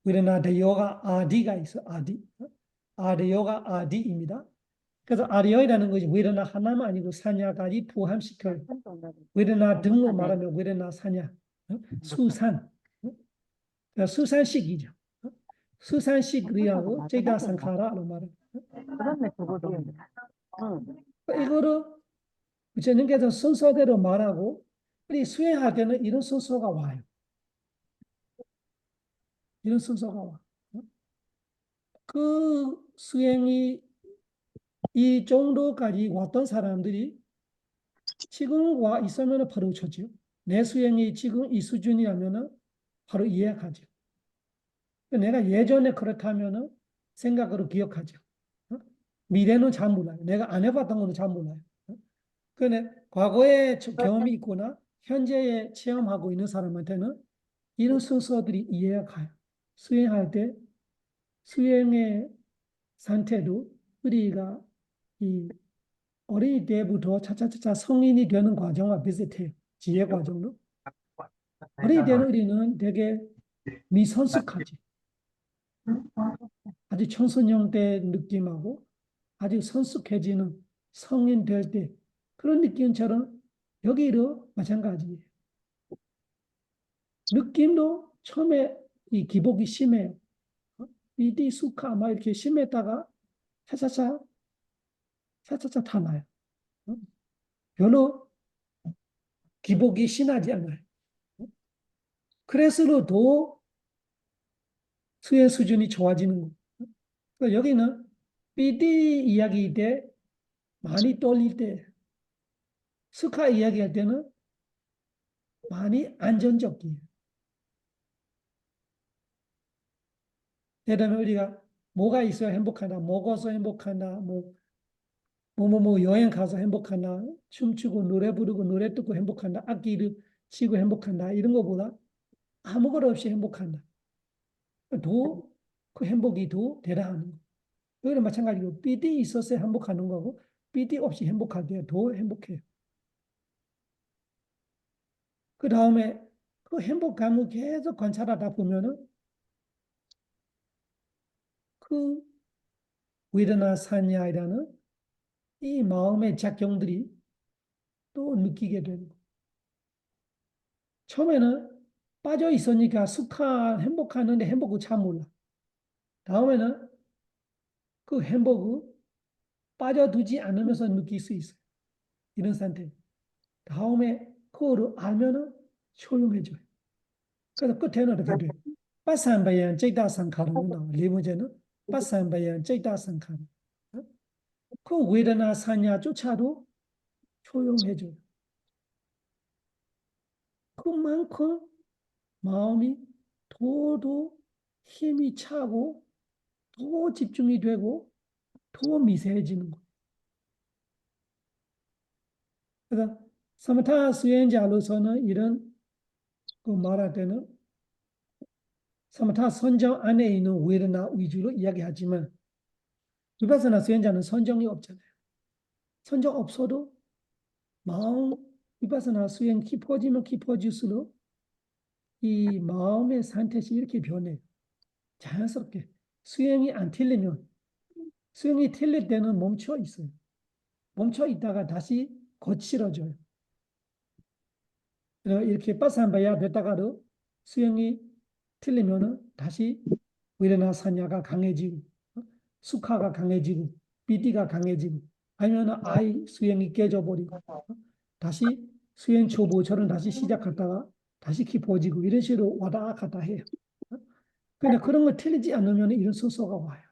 웨르나다요가 아디가 있어 아디. 아디요가 아디입니다. 그래서 아디요이라는 것이 웨르나 하나만 아니고 사냐까지 포함시켜요. 웨르나 등로 말하면 웨르나 사냐. 수산. 수산식이죠. 수산식이라고 찌다상카라로 말해요. 그렇네, 그거도. 응. 이거를 부처님께서 순서대로 말하고 우리 수행할 때는 이런 순서가 와요. 이런 순서가 와. 그 수행이 이 정도까지 왔던 사람들이 지금 와 있으면 바로 쳤죠. 내 수행이 지금 이 수준이라면 바로 이해가죠. 내가 예전에 그렇다면 생각으로 기억하죠. 미래는 잘 몰라요. 내가 안 해봤던 거는 잘 몰라요. 그런데 과거에 경험이 있거나 현재에 체험하고 있는 사람한테는 이런 순서들이 이해가 가요. 수행할 때 수행의 상태도 우리가 이 어린이 때부터 차차차차 성인이 되는 과정과 비슷해요. 지혜 과정도. 어릴 때는 우리는 되게 미성숙하지. 아주 청소년 때 느낌하고 아주 성숙해지는 성인 될 때 그런 느낌처럼 여기도 마찬가지예요. 느낌도 처음에 이 기복이 심해요. 이디 수카 막 이렇게 심했다가 차차차 차차차 다 나요. 별로 기복이 심하지 않아요. 그래서 더 수행 수준이 좋아지는 거예요. 그러니까 여기는 BD 이야기일 때 많이 떨릴 때, 스카 이야기할 때는 많이 안정적이에요. 예를 들면 우리가 뭐가 있어야 행복하나, 먹어서 행복하나, 여행 가서 행복하나, 춤추고 노래 부르고 노래 듣고 행복한다, 악기를 치고 행복한다, 이런 거보다 아무것 없이 행복한다. 더, 그 행복이 더 대단한 거예요. 여기는 마찬가지로 BD 있어서 행복하는 거고, BD 없이 행복할 때 더 행복해요. 그 다음에 그 행복감을 계속 관찰하다 보면은 그 웨드나 사냐이라는 이 마음의 작용들이 또 느끼게 되는 거예요. 처음에는 빠져 있으니까 행복하는데 행복을 잘 몰라. 다음에는 그 행복을 빠져두지 않으면서 느낄 수 있어요. 이런 상태. 다음에 그거를 알면은 조용해져요. 그래서 끝에는 이렇게 돼요. 빠산바양 제이다상카라는 나와. 네 번째는 빠산바양 제이다상카. 그 웨드나 사냐조차도 조용해져요. 그만큼 마음이 더더 힘이 차고 더 집중이 되고 더 미세해지는 거예요. 그래서 사마타 수행자로서는 이런 그 말할 때는 사마타 선정 안에 있는 웨르나 위주로 이야기하지만 위파사나 수행자는 선정이 없잖아요. 선정 없어도 마음 위파사나 수행 깊어지면 깊어질수록 이 마음의 상태가 이렇게 변해요. 자연스럽게 수행이 안 틀리면 수행이 틀릴 때는 멈춰 있어요. 멈춰 있다가 다시 거칠어져요. 이렇게 빠산바야 됐다가도 수행이 틀리면은 다시 위레나 사냐가 강해지고 수카가 강해지고 비디가 강해지고 아니면 아이 수행이 깨져버리고 다시 수행 초보처럼 다시 시작했다가 다시 깊어지고 이런 식으로 왔다 갔다 해요. 근데 그런 거 틀리지 않으면 이런 순서가 와요.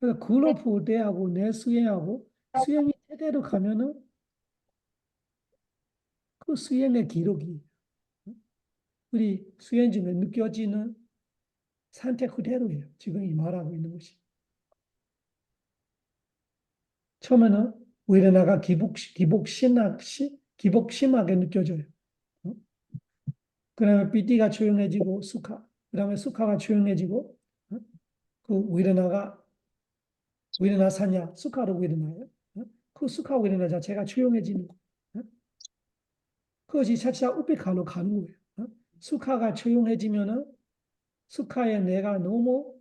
그래서 그룹 대하고 내 수행하고 수행이 제대로 가면은 그 수행의 기록이 우리 수행 중에 느껴지는 상태 그대로예요. 지금 이 말하고 있는 것이. 처음에는 우리나라가 기복 심하게 느껴져요. 어? 그다음에 삐띠가 조용해지고 그다음에 수카가 조용해지고 그 우리나라 사냐 수카로 우리나라요. 그 수카 우리나라 자체가 조용해지는 거. 그것이 차차 우페카로 가는 거예요. 수카가 조용해지면은 수카에 내가 너무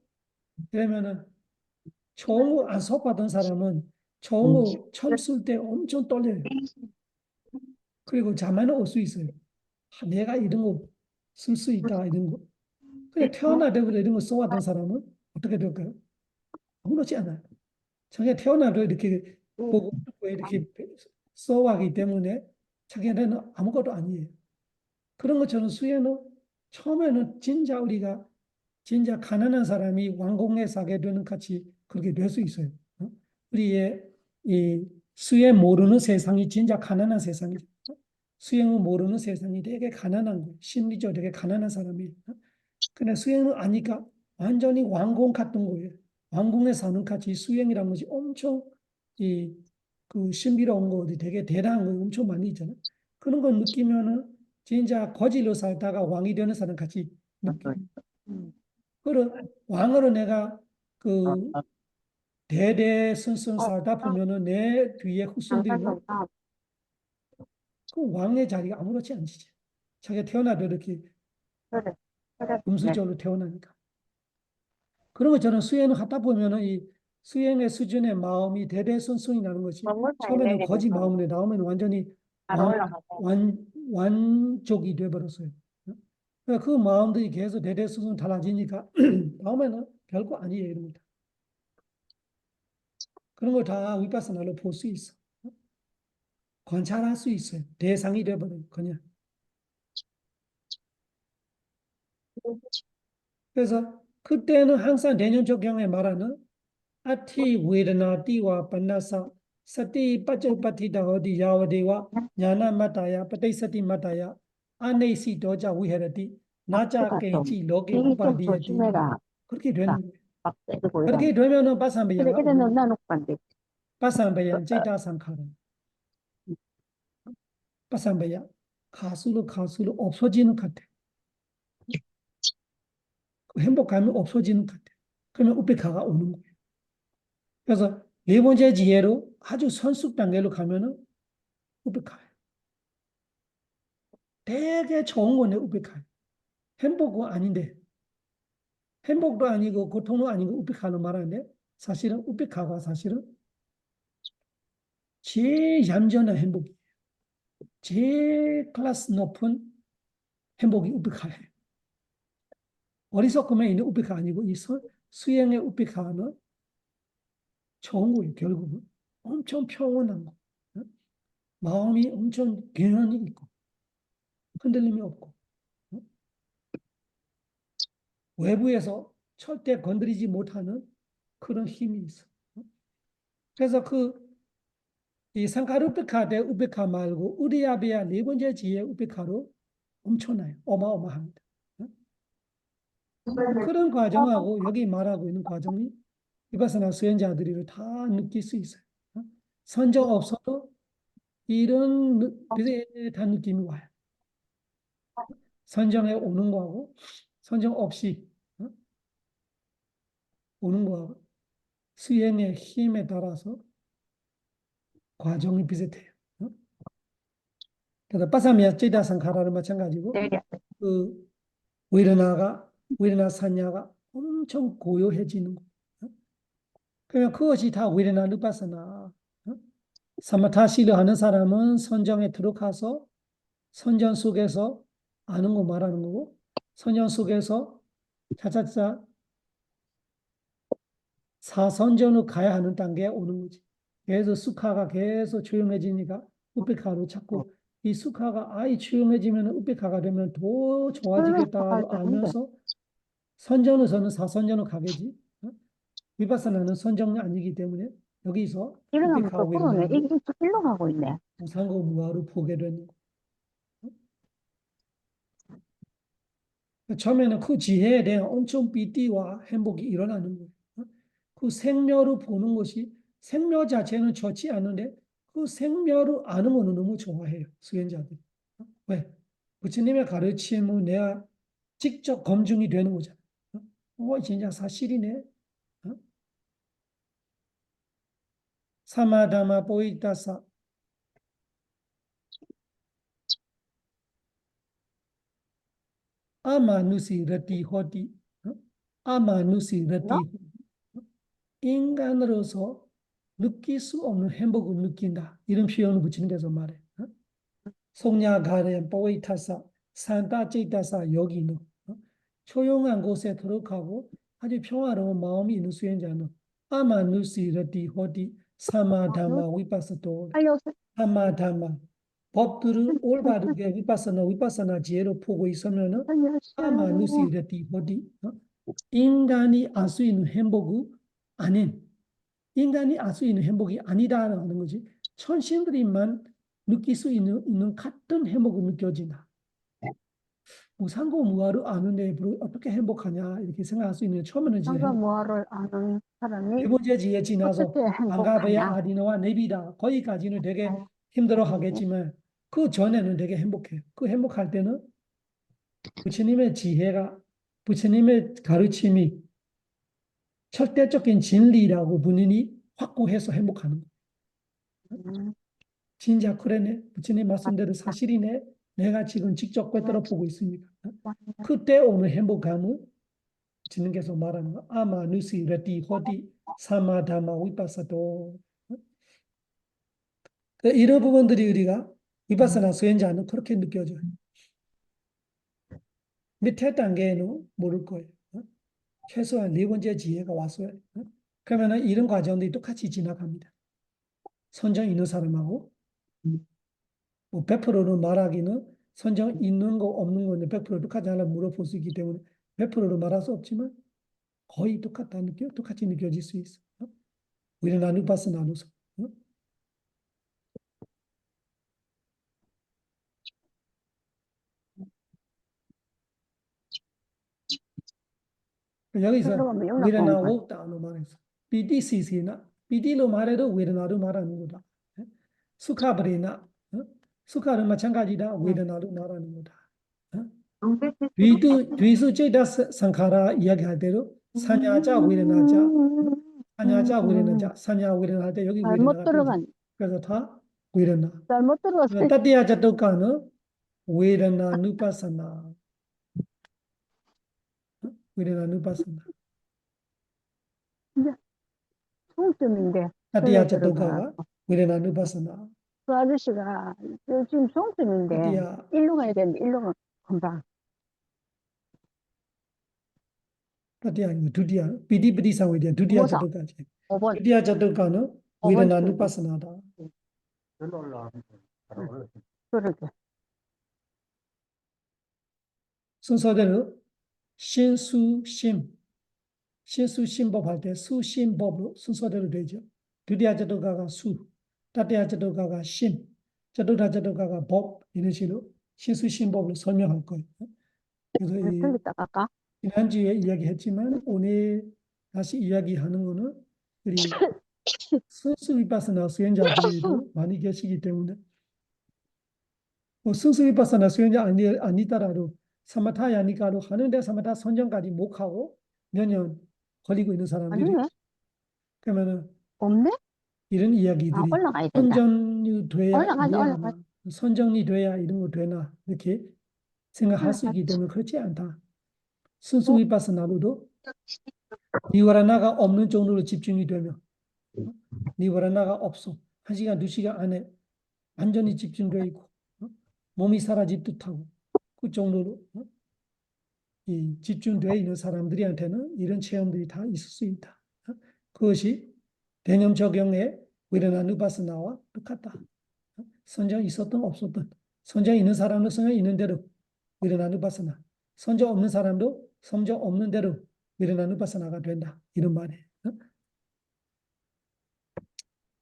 그러면은 정우 안 수업하던 사람은 정우 처음 쓸 때 엄청 떨려요. 그리고 자만은 올 수 있어요. 내가 이런 거 쓸 수 있다 이런 거. 근데 태어나자마자 이런 거 써왔던 사람은 어떻게 될까요? 아무렇지 않아요. 자기가 태어나도 이렇게 보고 이렇게 써왔기 때문에 자기한테는 아무것도 아니에요. 그런 것처럼 수혜는 처음에는 진짜 우리가 진짜 가난한 사람이 왕궁에 사게 되는 같이 그렇게 될 수 있어요. 우리의 이 수혜 모르는 세상이 진짜 가난한 세상이죠. 수행을 모르는 세상이 되게 가난한 거예요. 심리적으로 되게 가난한 사람이에요. 근데 수행을 아니까 완전히 왕궁 같은 거예요. 왕궁에 사는 같이 수행이라는 것이 엄청 그 신비로운 거 되게 대단한 거 엄청 많이 있잖아요. 그런 걸 느끼면은 진짜 거지로 살다가 왕이 되는 사람 같이 느껴요. 그리고 왕으로 내가 그 대대손손 살다 보면은 내 뒤에 후손들이는 그 왕의 자리가 아무렇지 않지. 자기가 태어나도 이렇게 그래. 그래. 네. 금수저로 태어나니까. 그런 것처럼 수행을 하다 보면은 이 수행의 수준의 마음이 대대손손이 나는 것이 건물 처음에는 사이에 거지 대해서 마음으로 나오면 완전히 바로 올라가서. 완족이 돼버렸어요. 그러니까 그 마음들이 계속 대대손손 달라지니까 다음에는 별거 아니에요, 이런 거. 그런 걸 다 위파사나로 볼 수 있어. 관찰할 수 있어요. 대상이 돼버려요, 그냥. 그래서 그때는 항상 대년적경에 말하는 아티 웨드나 띠와 반나사 사티 빠쩌빠티다 어디 야와데와 냐나 마타야 빠테이사티 마타야 아네시 도자 위헤르티 나자 앞으로 좀 겐치 로게 일이 좀 우바디에티 조심해라. 그렇게 자, 되는 거예요. 막 때리고 그렇게 이러면. 되면은 그래, 빠삼배야가 이래는 오는 거예요. 나놓고 안 돼. 빠삼배야 제다 상카라 빠삼배야 가수로 없어지는 것 같아. 그 행복감이 없어지는 것 같아. 그러면 우페카가 오는 거예요. 그래서 네 번째 지혜로 아주 선숙 단계로 가면은 우페카예요. 되게 좋은 거네, 우페카. 행복은 아닌데, 행복도 아니고 고통도 아니고 우페카로 말하는데, 사실은 우페카가 사실은 제일 얌전한 행복이에요. 제일 클래스 높은 행복이 우페카예요. 어리석음에 있는 우페카 아니고 이 수행의 우페카는 좋은 거예요, 결국은. 엄청 평온한 거. 마음이 엄청 개연이 있고, 흔들림이 없고, 외부에서 절대 건드리지 못하는 그런 힘이 있어. 그래서 이 상카르 우페카 대 우페카 말고 우리야베야 네 번째 지혜 우페카로 엄청나요. 어마어마합니다. 그런 과정하고 여기 말하고 있는 과정이 위파사나 수행자들이 다 느낄 수 있어요. 선정 없어도 이런 비슷한 느낌이 와요. 선정에 오는 거하고 선정 없이 오는 거하고 수행의 힘에 따라서 과정이 비슷해요. 그래서 빠사미야 찌다 상카라는 마찬가지고 때려. 그 위르나 산야가 엄청 고요해지는 거. 그러면 그것이 다 위르나 누파사나. 사마타시를 하는 사람은 선정에 들어가서 선정 속에서 아는 거 말하는 거고 선정 속에서 차차차 사선정으로 가야 하는 단계에 오는 거지. 계속 수카가 계속 조용해지니까 우페카로 찾고 이 수카가 아예 조용해지면 우페카가 되면 더 좋아지겠다로 하는데. 알면서 선정으로서는 사선정으로 가겠지. 위파사나는 선정이 아니기 때문에 여기서 일어나면 우페카 또 그러네. 위르나를 이게 일로 가고 있네. 무상고 무아로 보게 되는 거. 처음에는 그 지혜에 대한 엄청 비티와 행복이 일어나는 거예요. 그 생멸을 보는 것이 생멸 자체는 좋지 않은데 그 생멸을 아는 거는 너무 좋아해요. 수행자들이. 왜? 부처님의 가르침은 내가 직접 검증이 되는 거잖아. 진짜 사실이네. 사마다마 보이다사 아마누시 러티 호티 아마누시 너? 러티 인간으로서 느낄 수 없는 행복을 느낀다. 이런 표현을 붙이는데서 말해. 송야가렌 보이타사 산타찌타사 여기는 조용한 곳에 들어가고 아주 평화로운 마음이 있는 수행자는 아마누시러디 호디 사마다마 위파스도 알려서. 사마다마 법들을 올바르게 위파사나 지혜로 보고 있으면은 알려서. 아마누시러디 호디 인간이 알 수 있는 행복이 아닌 인간이 알 수 있는 행복이 아니다라는 거지. 천신들이만 느낄 수 있는 같은 행복을 느껴진다. 무상고무아를 아는데 어떻게 행복하냐 이렇게 생각할 수 있는 처음에는 이제 상가모아를 아는 사람이 네 번째 지에 지나서 어떻게 안가베야 행복하냐. 아디노와 네비다 거기까지는 되게 아유, 힘들어 하겠지만 그 전에는 되게 행복해요. 그 행복할 때는 부처님의 지혜가 부처님의 가르침이 절대적인 진리라고 본인이 확고해서 행복하는 거예요. 음, 진짜 그러네. 부처님 말씀대로 맞다. 사실이네. 내가 지금 직접 꿰뚫어 보고 있으니까. 완전 그때 오는 행복감을 주님께서 말하는 거. 아마 누시 레티 호디 사마다마 위파사도. 이런 부분들이 우리가 위파사나 수행자는 그렇게 느껴져요. 밑에 단계에는 모를 거예요. 최소한 네 번째 지혜가 왔어요. 그러면 이런 과정들이 똑같이 지나갑니다. 선정 있는 사람하고 뭐 100%로 말하기는 선정 있는 거 없는 거는 100% 똑같지 않아 물어볼 수 있기 때문에 100%로 말할 수 없지만 거의 똑같이 느껴질 수 있어. 우리는 나누바스 나누서. 여기서 들어가면 연락 오는 웨르나 거야. 옥다로 말해서 PDCC나 PD로 말해도 웨르나로 말하는 거다. 수카브레나 수카는 마찬가지다. 웨르나로 말하는 거다. 뒤수 제다 상카라 이야기할 대로 사냐자 웨르나자 사냐자 웨르나자 사냐 웨르나 할 때 여기 잘못 웨르나가 들어져. 들어간, 그래서 다 웨르나. 잘못 들어갔어. 따띠야 자토카는 웨르나 누파사나 웨르나 누파사나 진짜 송점인데, 따띠야 절에 들어가. 자토카가 웨르나 누파사나 그 아저씨가 지금 송점인데, 따띠야 일로 가야 되는데, 일로 가, 금방. 따띠야 아니고 드디야 비디비디 상회디야 드디야 뭐사? 자토카지 5번, 드디야 자토카는 5번 웨르나 줄. 누파사나다. 그러게. 순서대로 신수심 신수심법 할 때 수심법으로 순서대로 되죠. 드디야 자토카가 수, 따띠야 자토카가 심, 자토다 자토카가 법 이런 식으로 신수심법으로 설명할 거예요. 그래서 우리 이 틀렸다 갈까? 지난주에 이야기했지만 오늘 다시 이야기하는 거는 우리 순수 위파스나 수행자들도 많이 계시기 때문에 뭐 순수 위파스나 수행자 아니더라도 사마타 야니까로 하는데 사마타 선정까지 못 하고 몇 년 걸리고 있는 사람들이 아니네. 그러면은 없네? 이런 아, 이야기들이 올라가야 된다. 선정이 돼야 올라가자, 이해하나 올라가자, 선정이 돼야 이런 거 되나 이렇게 생각할 수 있기 올라가자. 때문에 그렇지 않다. 순수 어, 위파스나로도 니와라나가 없는 정도로 집중이 되면 니와라나가 없어. 1시간, 2시간 안에 완전히 집중되어 있고 몸이 사라질 듯하고 그 정도로 이 집중되어 있는 사람들한테는 이런 체험들이 다 있을 수 있다. 그것이 대념 적용에 위르나 누바스나와 똑같다. 선정 있었든 없었든 선정 있는 사람도 선정 있는 대로 위르나 누바스나 선정 없는 사람도 선정 없는 대로 위르나 누바스나가 된다. 이런 말이에요.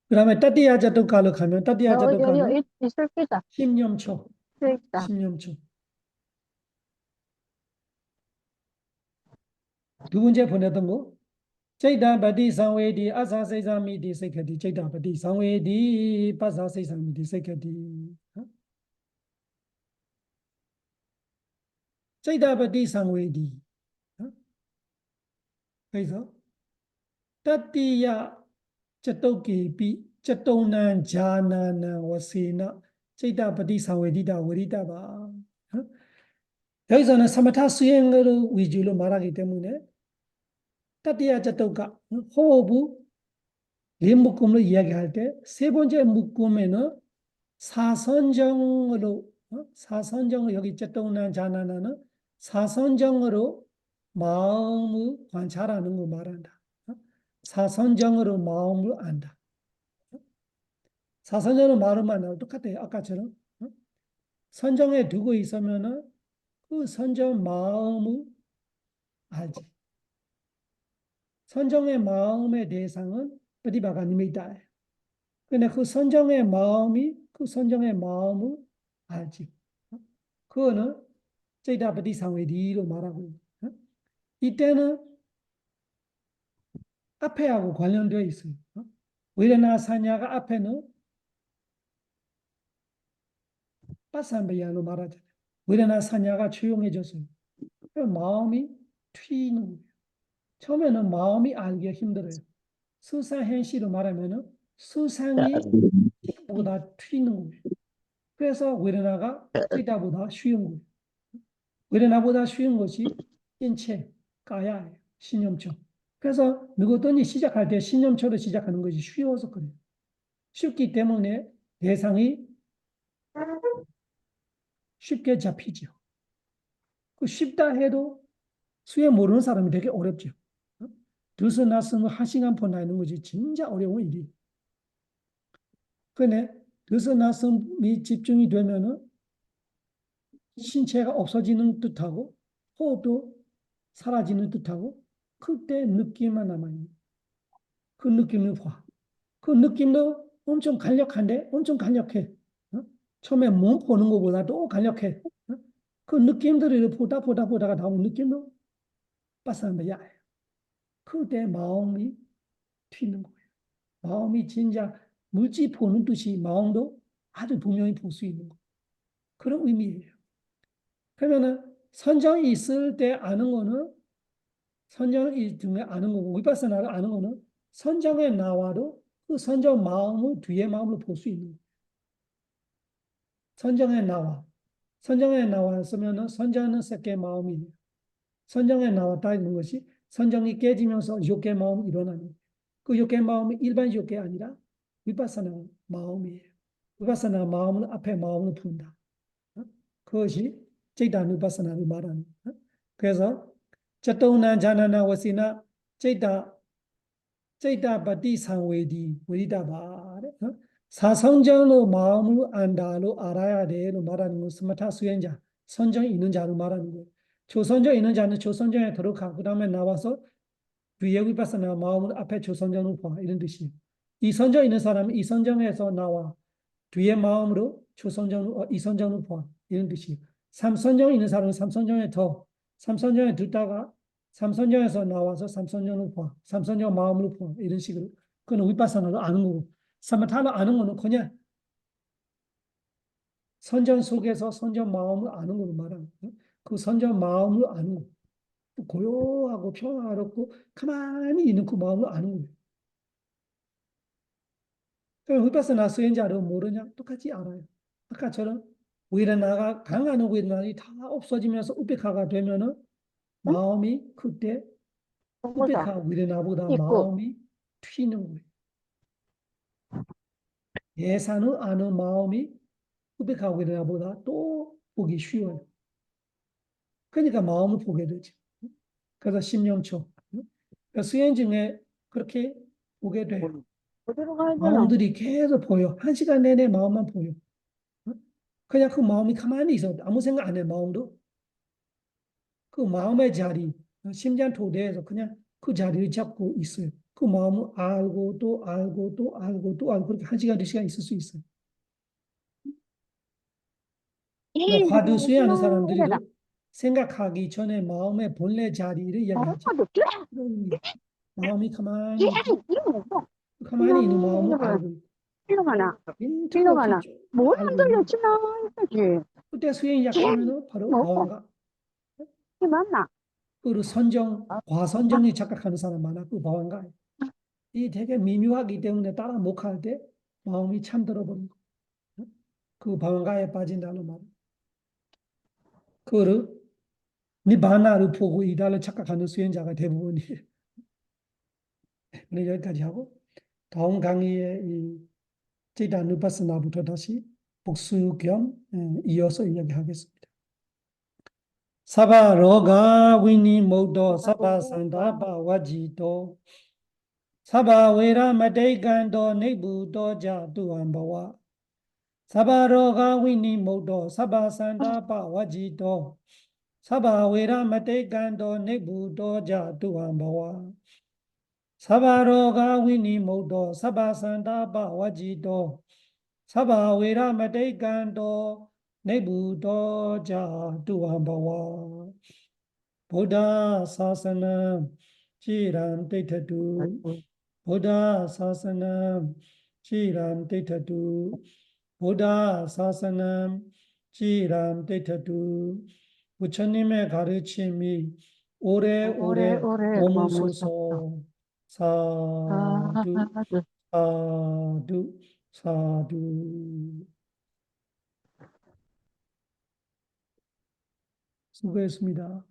그 다음에 따띠야 자토카로 가면 따띠야 자토카는 있을 끼다. 십념초, 있을 끼다. 십념초. 두 번째 보냈던 거. 제이다바디 상웨디 아사세사미디 세케디 제이다바디 상웨디 파사세사미디 세케디 제이다바디 상웨디 그래서 따띠야 자토케비 자토난 자나나 와세나 제이다바디 상웨디다ဝရိတ바 여기서는 사마타 수행을 위주로 말하기 때문에 따띠야 자토가 호흡 네 묶음으로 이야기할 때 세 번째 묶음에는 사선정으로 사선정을 여기 쨌동난 자나나는 사선정으로 마음을 관찰하는 거 말한다. 사선정으로 마음을 안다. 사선정으로 마음을 안다. 똑같아요. 아까처럼 선정에 두고 있으면은 그 선정 마음을 알지. 선정의 마음의 대상은 어디바가 니미다예요. 근데 그 선정의 마음을 알지. 그거는 제이다바디 상회디로 말하고 이때는 앞에하고 관련되어 있어요. 위레나 사냐가 앞에는 빠산베야로 말하잖아요. 위레나 사냐가 조용해졌어요. 마음이 튀는 거예요. 처음에는 마음이 알기가 힘들어요. 수상행시로 말하면은 수상이 보다 튀는 거예요. 그래서 웨르나가 찌다보다 쉬운 거예요. 웨르나보다 쉬운 것이 인체, 가야예요. 신념처. 그래서 누구든지 시작할 때 신념처로 시작하는 것이 쉬워서 그래요. 쉽기 때문에 대상이 쉽게 잡히죠. 그 쉽다 해도 수행 모르는 사람이 되게 어렵죠. 드스 나스는 1시간 보내는 것이 진짜 어려운 일이에요. 근데 드스 나스이 집중이 되면은 신체가 없어지는 듯하고 호흡도 사라지는 듯하고 그때 느낌만 남아있는 그 느낌을 봐. 그 느낌도 엄청 간략한데 엄청 간략해. 어? 처음에 몸 보는 것보다도 간략해. 어? 그 느낌들을 보다가 나오는 느낌도 빠삭한데 그때 마음이 튀는 거예요. 마음이 진짜 물질 보는 듯이 마음도 아주 분명히 볼 수 있는 거. 그런 의미예요. 그러면은 선정이 있을 때 아는 거는 선정이 중에 아는 거고 위파스나를 아는 거는 선정에 나와도 그 선정 마음을 뒤에 마음으로 볼 수 있는 거예요. 선정에 나와. 선정에 나왔으면은 선정은 새끼 마음이에요. 선정에 나왔다 있는 것이 선정이 깨지면서 욕의 마음이 일어나는 거예요. 그 욕의 마음이 일반 욕이 아니라 위파스나 마음이에요. 위파스나 마음은 앞에 마음을 푼다. 그것이 찌다 위파스나를 말하는 거예요. 그래서 쩌또나 자나나 와시나 찌다 바티 상웨디ဝိရိဒ바 사성전으로 마음을 안다로 알아야 돼로 말하는 건 스마타 수행자 선정이 있는 자로 말하는 거예요. 조선정 있는 자는 조선정에 들어가 그 다음에 나와서 위에 위파스나 마음을 앞에 조선정으로 봐 이런 뜻이에요. 이 선정 있는 사람은 이 선정에서 나와 뒤에 마음으로 조선정으로 이 선정으로 봐 이런 뜻이에요. 삼선정 있는 사람은 삼선정에 듣다가 삼선정에서 나와서 삼선정으로 봐 삼선정 마음으로 봐 이런 식으로 그건 위파스나로 아는 거고 사마타로 아는 거는 그냥 선정 속에서 선정 마음을 아는 걸로 말하는 거예요. 그 선정 마음을 아는 거. 고요하고 평화롭고 가만히 있는 그 마음을 아는 거예요. 그럼 위파스나 수행자를 모르냐? 똑같이 알아요. 아까처럼 위레나가 강한 위레나이 다 없어지면서 우페카가 되면은 응? 마음이 그때 보자. 우페카 위레나보다 있고. 마음이 튀는 거예요. 예산을 아는 마음이 우페카 위레나보다 또 보기 쉬워요. 그러니까 마음을 보게 되죠. 그래서 심령초. 수행 중에 그렇게 보게 돼요. 어디로 가야 되나? 마음들이 계속 보여. 1시간 내내 마음만 보여. 그냥 그 마음이 가만히 있어. 아무 생각 안 해, 마음도. 그 마음의 자리, 심장 토대에서 그냥 그 자리를 잡고 있어요. 그 마음을 알고 또 알고 또 알고 또 알고 그렇게 1시간, 2시간 있을 수 있어요. 그러니까 화두 수행하는 이래라. 사람들도 생각하기 전에 마음의 본래 자리를 이야기하죠. 어디 돼? 그런 의미. 마음이 돼? 가만히 있고 이거 뭐? 가만히 있는 마음을 이거 알고 있고 일로 가나? 일로 빈틈없이 가나? 쭉 뭘 알고 있는 흔들려 거예요. 지나야지. 그때 수행이 돼? 약하면은 바로 뭐고? 방황가. 이게 맞나? 그리고 선정, 아, 과선정이 착각하는 사람 많아. 그 방황가. 이 되게 미묘하기 때문에 따라 목할 때 마음이 참들어버린 거. 그 방황가에 빠진다는 말. 그거를 니바나를 보고 이달을 착각하는 수행자가 대부분이에요. 오늘 여기까지 하고 다음 강의에 이 제다 누파스나부터 다시 복수 겸 이어서 이야기하겠습니다. 사바 로가 위니 모도 사바 산다바 와지도 사바 웨라 마데간도 네부도 자두안바와 사바 로가 위니 모도 사바 산다바 와지도 사바 웨라 마데간도 네부도 자두안바와 사바 로가 위니 모도 사바 산다바 와지도 사바 웨라 마데간도 네부도 자두안바와 Buddha Sasanam Chiram Tethatu Buddha Sasanam Chiram Tethatu Buddha Sasanam Chiram Tethatu 부처님의 가르침이 오래오래 오래오래 머무셨다. 머무소서 사두 사두. 사두 사두 수고했습니다.